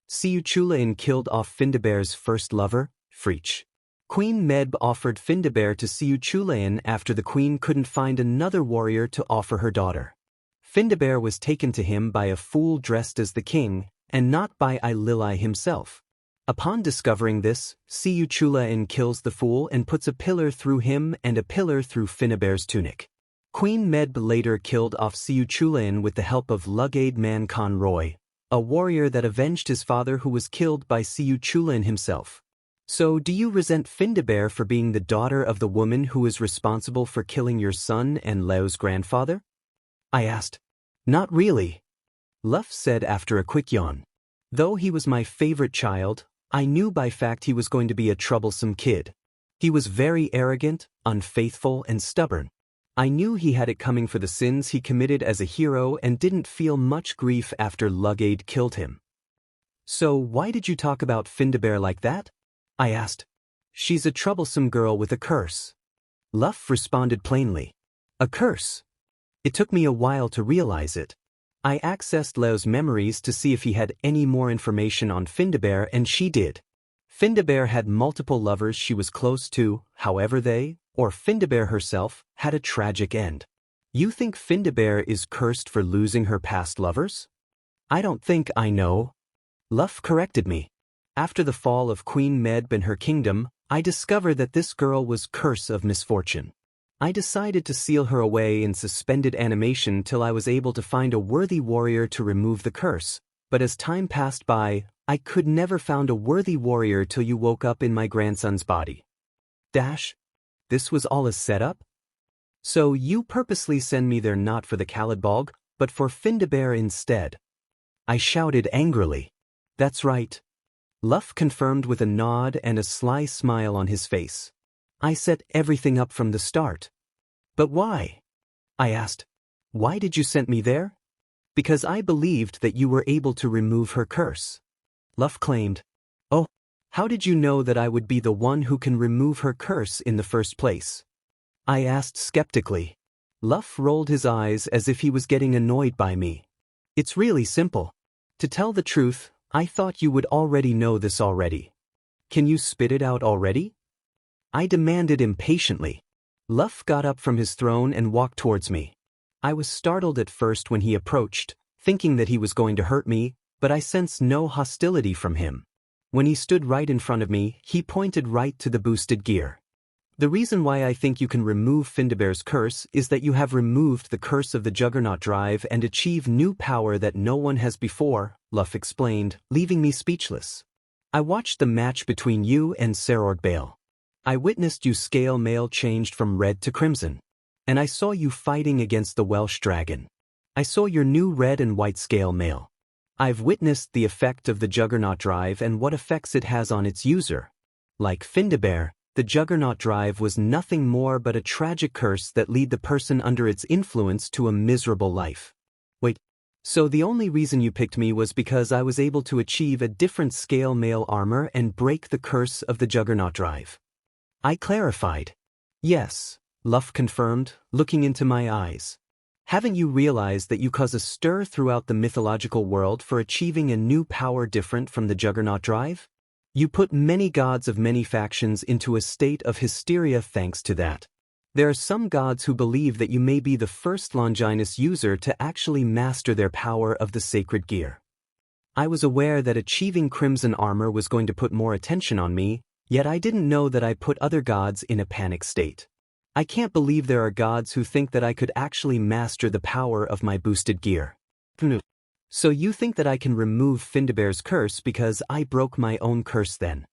Siu Chulaen killed off Findabair's first lover, Freach. Queen Medb offered Findabair to Siu Chulaen after the queen couldn't find another warrior to offer her daughter. Findabair was taken to him by a fool dressed as the king, and not by Ilili himself. Upon discovering this, Siu Chulaen kills the fool and puts a pillar through him and a pillar through Findabair's tunic. Queen Medb later killed off Siu Chulaen with the help of Lugaid Man Conroy, a warrior that avenged his father who was killed by Siu Chulaen himself. So do you resent Findabair for being the daughter of the woman who is responsible for killing your son and Leo's grandfather? I asked. Not really. Luff said after a quick yawn. Though he was my favorite child, I knew by fact he was going to be a troublesome kid. He was very arrogant, unfaithful, and stubborn. I knew he had it coming for the sins he committed as a hero and didn't feel much grief after Lugaid killed him. So why did you talk about Findabair like that? I asked. She's a troublesome girl with a curse. Luff responded plainly. A curse? It took me a while to realize it. I accessed Leo's memories to see if he had any more information on Findabair, and she did. Findabair had multiple lovers she was close to, however they, or Findabair herself, had a tragic end. You think Findabair is cursed for losing her past lovers? I don't think I know. Luff corrected me. After the fall of Queen Medb and her kingdom, I discovered that this girl was curse of misfortune. I decided to seal her away in suspended animation till I was able to find a worthy warrior to remove the curse, but as time passed by, I could never found a worthy warrior till you woke up in my grandson's body. This was all a setup? So you purposely send me there not for the Kalidbolg, but for Findabair instead? I shouted angrily. That's right. Luff confirmed with a nod and a sly smile on his face. I set everything up from the start. But why? I asked. Why did you send me there? Because I believed that you were able to remove her curse. Luff claimed. Oh, how did you know that I would be the one who can remove her curse in the first place? I asked skeptically. Luff rolled his eyes as if he was getting annoyed by me. It's really simple. To tell the truth, I thought you would already know this already. Can you spit it out already? I demanded impatiently. Luff got up from his throne and walked towards me. I was startled at first when he approached, thinking that he was going to hurt me, but I sensed no hostility from him. When he stood right in front of me, he pointed right to the boosted gear. The reason why I think you can remove Findabair's curse is that you have removed the curse of the Juggernaut Drive and achieve new power that no one has before, Luff explained, leaving me speechless. I watched the match between you and Serord Bale. I witnessed you scale mail changed from red to crimson. And I saw you fighting against the Welsh dragon. I saw your new red and white scale mail. I've witnessed the effect of the Juggernaut Drive and what effects it has on its user. Like Findabair, the Juggernaut Drive was nothing more but a tragic curse that lead the person under its influence to a miserable life. Wait, so the only reason you picked me was because I was able to achieve a different scale mail armor and break the curse of the Juggernaut Drive? I clarified. Yes, Luff confirmed, looking into my eyes. Haven't you realized that you cause a stir throughout the mythological world for achieving a new power different from the Juggernaut Drive? You put many gods of many factions into a state of hysteria thanks to that. There are some gods who believe that you may be the first Longinus user to actually master their power of the sacred gear. I was aware that achieving crimson armor was going to put more attention on me, yet I didn't know that I put other gods in a panic state. I can't believe there are gods who think that I could actually master the power of my boosted gear. So you think that I can remove Findabair's curse because I broke my own curse then?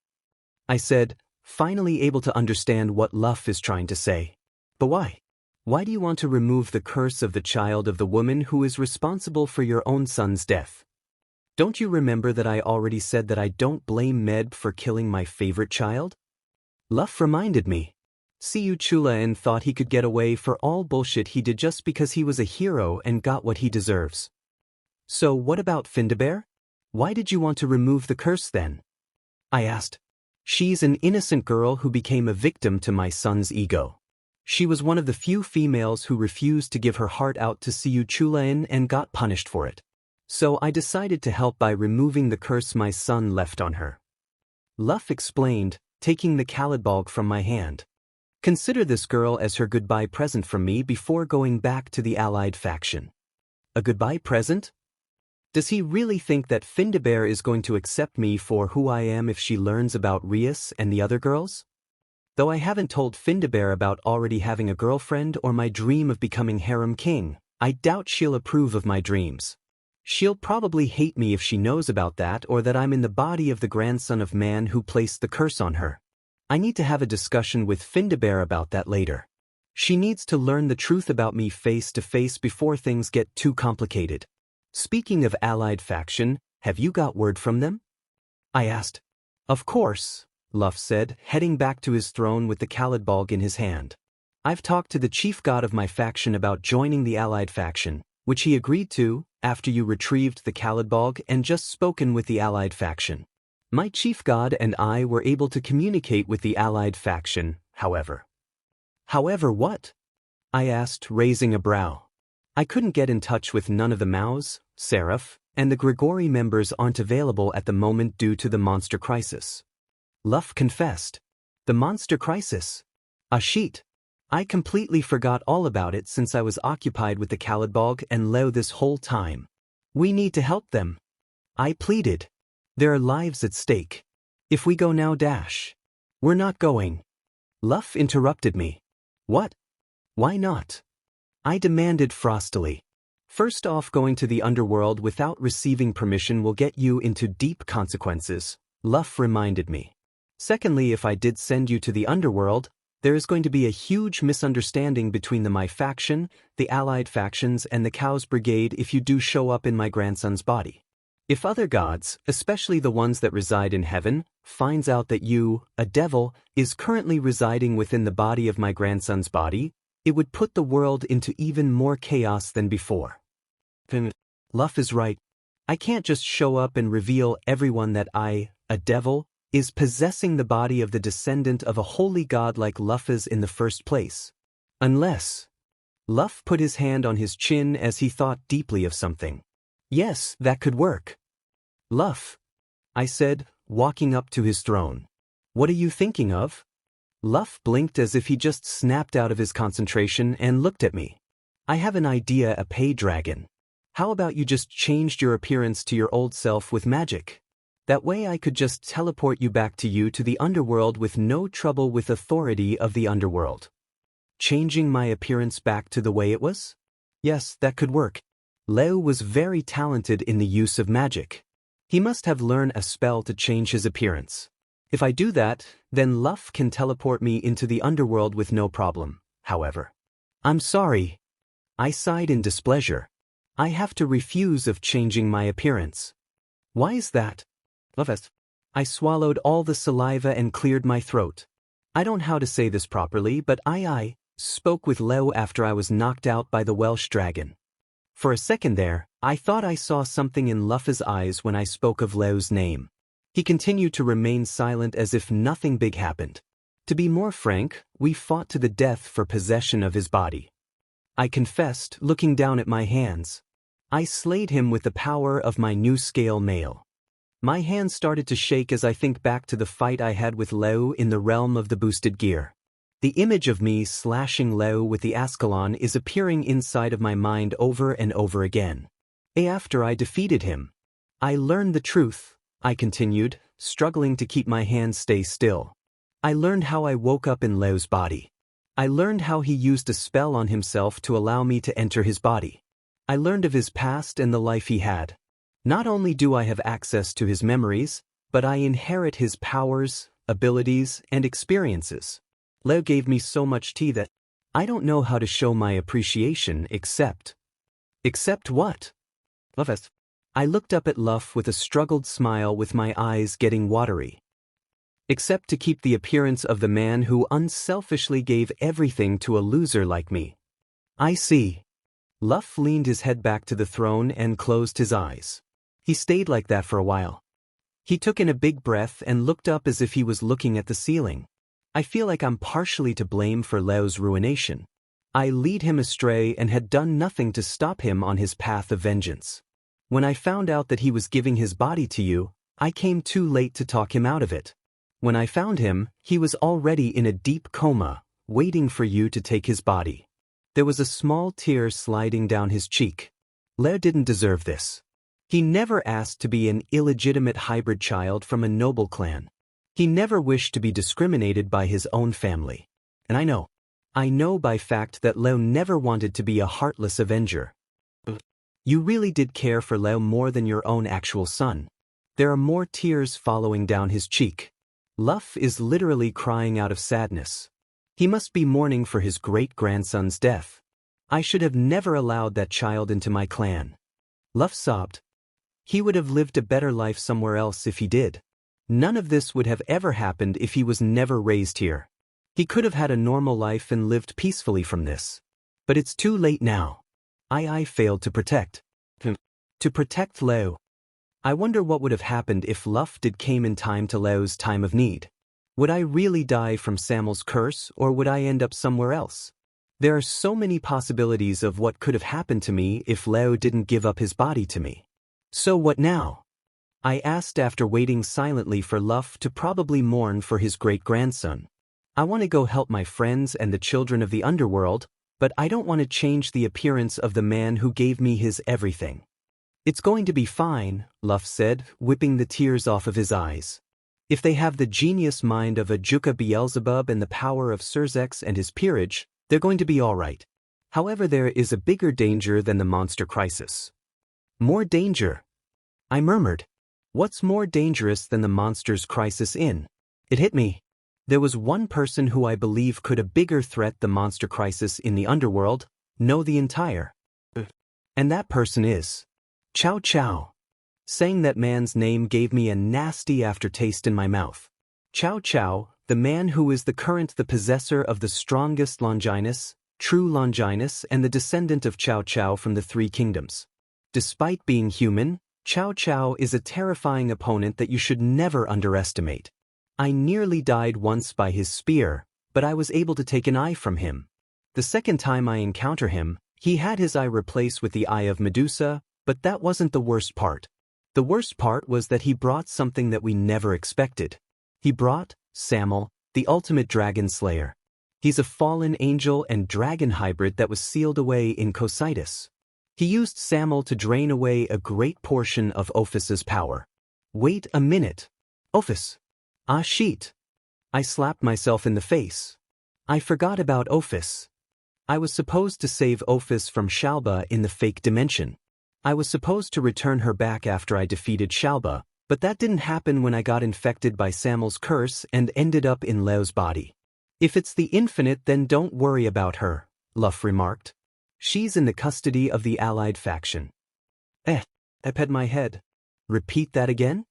I said, finally able to understand what Luff is trying to say. But why? Why do you want to remove the curse of the child of the woman who is responsible for your own son's death? Don't you remember that I already said that I don't blame Meb for killing my favorite child? Luff reminded me. Siu Chulaen thought he could get away for all bullshit he did just because he was a hero and got what he deserves. So what about Findabair? Why did you want to remove the curse then? I asked. She's an innocent girl who became a victim to my son's ego. She was one of the few females who refused to give her heart out to Siu Chulaen and got punished for it. So I decided to help by removing the curse my son left on her. Luff explained, taking the Khalidbalg from my hand. Consider this girl as her goodbye present from me before going back to the allied faction. A goodbye present? Does he really think that Findabair is going to accept me for who I am if she learns about Rias and the other girls? Though I haven't told Findabair about already having a girlfriend or my dream of becoming harem king, I doubt she'll approve of my dreams. She'll probably hate me if she knows about that or that I'm in the body of the grandson of man who placed the curse on her. I need to have a discussion with Findabair about that later. She needs to learn the truth about me face to face before things get too complicated. Speaking of allied faction, have you got word from them? I asked. Of course, Luff said, heading back to his throne with the Khalidbalg in his hand. I've talked to the chief god of my faction about joining the allied faction, which he agreed to, after you retrieved the Khalidbalg and just spoken with the allied faction. My chief god and I were able to communicate with the allied faction, however. However what? I asked, raising a brow. I couldn't get in touch with none of the Maus, Seraph, and the Grigori members aren't available at the moment due to the monster crisis. Luff confessed. The monster crisis? Ashit. I completely forgot all about it since I was occupied with the Khalidbalg and Leo this whole time. We need to help them. I pleaded. There are lives at stake. If we go now dash. We're not going. Luff interrupted me. What? Why not? I demanded frostily. First off, going to the underworld without receiving permission will get you into deep consequences, Luff reminded me. Secondly, if I did send you to the underworld, there is going to be a huge misunderstanding between my faction, the allied factions, and the Khaos Brigade if you do show up in my grandson's body. If other gods, especially the ones that reside in heaven, finds out that you, a devil, is currently residing within the body of my grandson's body, it would put the world into even more chaos than before. Luff is right. I can't just show up and reveal everyone that I, a devil, is possessing the body of the descendant of a holy god like Luff's in the first place. Unless. Luff put his hand on his chin as he thought deeply of something. Yes, that could work. Luff, I said, walking up to his throne. What are you thinking of? Luff blinked as if he just snapped out of his concentration and looked at me. I have an idea, a pay dragon. How about you just changed your appearance to your old self with magic? That way I could just teleport you back to the underworld with no trouble with authority of the underworld. Changing my appearance back to the way it was? Yes, that could work. Leo was very talented in the use of magic. He must have learned a spell to change his appearance. If I do that, then Luff can teleport me into the underworld with no problem, however. I'm sorry. I sighed in displeasure. I have to refuse of changing my appearance. Why is that? I swallowed all the saliva and cleared my throat. I don't know how to say this properly, but I spoke with Leo after I was knocked out by the Welsh dragon. For a second there, I thought I saw something in Luff's eyes when I spoke of Leo's name. He continued to remain silent as if nothing big happened. To be more frank, we fought to the death for possession of his body. I confessed, looking down at my hands. I slayed him with the power of my new scale mail. My hands started to shake as I think back to the fight I had with Leo in the realm of the boosted gear. The image of me slashing Leo with the Ascalon is appearing inside of my mind over and over again. After I defeated him, I learned the truth. I continued, struggling to keep my hands stay still. I learned how I woke up in Leo's body. I learned how he used a spell on himself to allow me to enter his body. I learned of his past and the life he had. Not only do I have access to his memories, but I inherit his powers, abilities, and experiences. Leo gave me so much tea that I don't know how to show my appreciation except. Except what? I looked up at Luff with a struggled smile with my eyes getting watery. Except to keep the appearance of the man who unselfishly gave everything to a loser like me. I see. Luff leaned his head back to the throne and closed his eyes. He stayed like that for a while. He took in a big breath and looked up as if he was looking at the ceiling. I feel like I'm partially to blame for Leo's ruination. I lead him astray and had done nothing to stop him on his path of vengeance. When I found out that he was giving his body to you, I came too late to talk him out of it. When I found him, he was already in a deep coma, waiting for you to take his body. There was a small tear sliding down his cheek. Leo didn't deserve this. He never asked to be an illegitimate hybrid child from a noble clan. He never wished to be discriminated by his own family. And I know by fact that Leo never wanted to be a heartless avenger. You really did care for Leo more than your own actual son. There are more tears following down his cheek. Luff is literally crying out of sadness. He must be mourning for his great-grandson's death. I should have never allowed that child into my clan. Luff sobbed. He would have lived a better life somewhere else if he did. None of this would have ever happened if he was never raised here. He could have had a normal life and lived peacefully from this. But it's too late now. I failed to protect. To protect Leo. I wonder what would have happened if Luff did came in time to Leo's time of need. Would I really die from Samael's curse, or would I end up somewhere else? There are so many possibilities of what could have happened to me if Leo didn't give up his body to me. So what now? I asked after waiting silently for Luff to probably mourn for his great-grandson. I want to go help my friends and the children of the underworld, but I don't want to change the appearance of the man who gave me his everything. It's going to be fine, Luff said, whipping the tears off of his eyes. If they have the genius mind of a Juka Beelzebub and the power of Serzex and his peerage, they're going to be all right. However, there is a bigger danger than the monster crisis. More danger? I murmured. What's more dangerous than the monster's crisis in? It hit me. There was one person who I believe could a bigger threat the monster crisis in the underworld, the entire. And that person is Chow Chow. Saying that man's name gave me a nasty aftertaste in my mouth. Chow Chow, the man who is the possessor of the strongest Longinus, true Longinus, and the descendant of Chow Chow from the Three Kingdoms. Despite being human, Chow Chow is a terrifying opponent that you should never underestimate. I nearly died once by his spear, but I was able to take an eye from him. The second time I encounter him, he had his eye replaced with the eye of Medusa, but that wasn't the worst part. The worst part was that he brought something that we never expected. He brought Samael, the ultimate dragon slayer. He's a fallen angel and dragon hybrid that was sealed away in Cocytus. He used Samael to drain away a great portion of Ophus's power. Wait a minute. Ophus. Ah shit. I slapped myself in the face. I forgot about Ophus. I was supposed to save Ophus from Shalba in the fake dimension. I was supposed to return her back after I defeated Shalba, but that didn't happen when I got infected by Samael's curse and ended up in Leo's body. If it's the infinite, then don't worry about her, Luff remarked. She's in the custody of the allied faction. I pat my head. Repeat that again?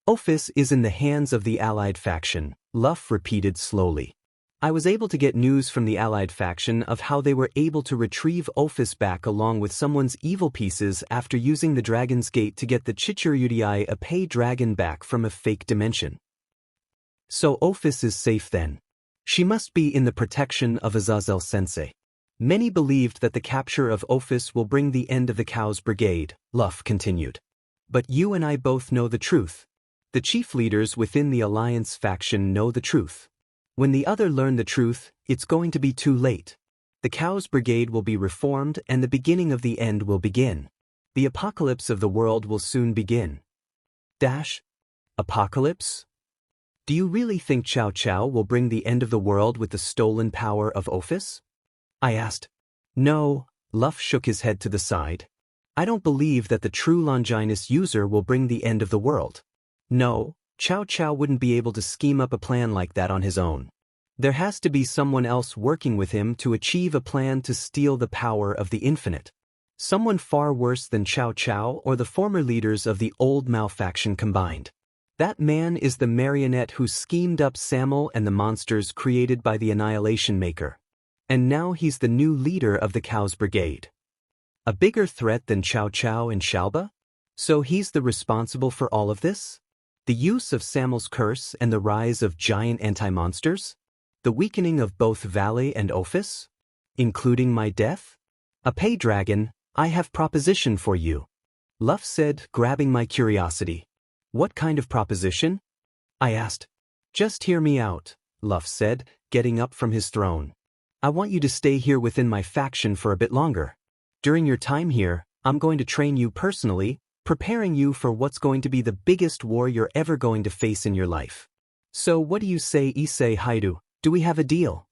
Ophus is in the hands of the allied faction, Luff repeated slowly. I was able to get news from the allied faction of how they were able to retrieve Ophus back along with someone's evil pieces after using the Dragon's Gate to get the Chichirudii a pay dragon back from a fake dimension. So Ophus is safe then. She must be in the protection of Azazel Sensei. Many believed that the capture of Ophus will bring the end of the Khaos Brigade, Luff continued. But you and I both know the truth. The chief leaders within the Alliance faction know the truth. When the other learn the truth, it's going to be too late. The Khaos Brigade will be reformed and the beginning of the end will begin. The apocalypse of the world will soon begin. Apocalypse? Do you really think Cao Cao will bring the end of the world with the stolen power of Ophus? I asked. No, Luff shook his head to the side. I don't believe that the true Longinus user will bring the end of the world. No, Cao Cao wouldn't be able to scheme up a plan like that on his own. There has to be someone else working with him to achieve a plan to steal the power of the infinite. Someone far worse than Cao Cao or the former leaders of the old Mao faction combined. That man is the marionette who schemed up Samael and the monsters created by the Annihilation Maker. And now he's the new leader of the Khaos Brigade. A bigger threat than Cao Cao and Shalba? So he's the responsible for all of this? The use of Samael's curse and the rise of giant anti-monsters? The weakening of both Valley and Ophus? Including my death? A pay dragon, I have proposition for you. Luff said, grabbing my curiosity. What kind of proposition? I asked. Just hear me out, Luff said, getting up from his throne. I want you to stay here within my faction for a bit longer. During your time here, I'm going to train you personally, preparing you for what's going to be the biggest war you're ever going to face in your life. So what do you say, Issei Haidu? Do we have a deal?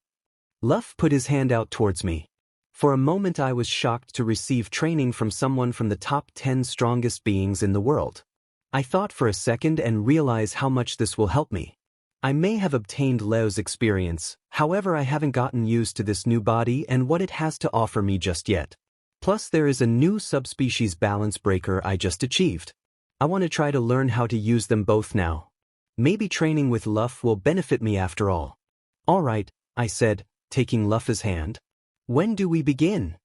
Luff put his hand out towards me. For a moment I was shocked to receive training from someone from the top 10 strongest beings in the world. I thought for a second and realized how much this will help me. I may have obtained Leo's experience, however I haven't gotten used to this new body and what it has to offer me just yet. Plus there is a new subspecies balance breaker I just achieved. I want to try to learn how to use them both now. Maybe training with Luff will benefit me after all. Alright, I said, taking Luff's hand. When do we begin?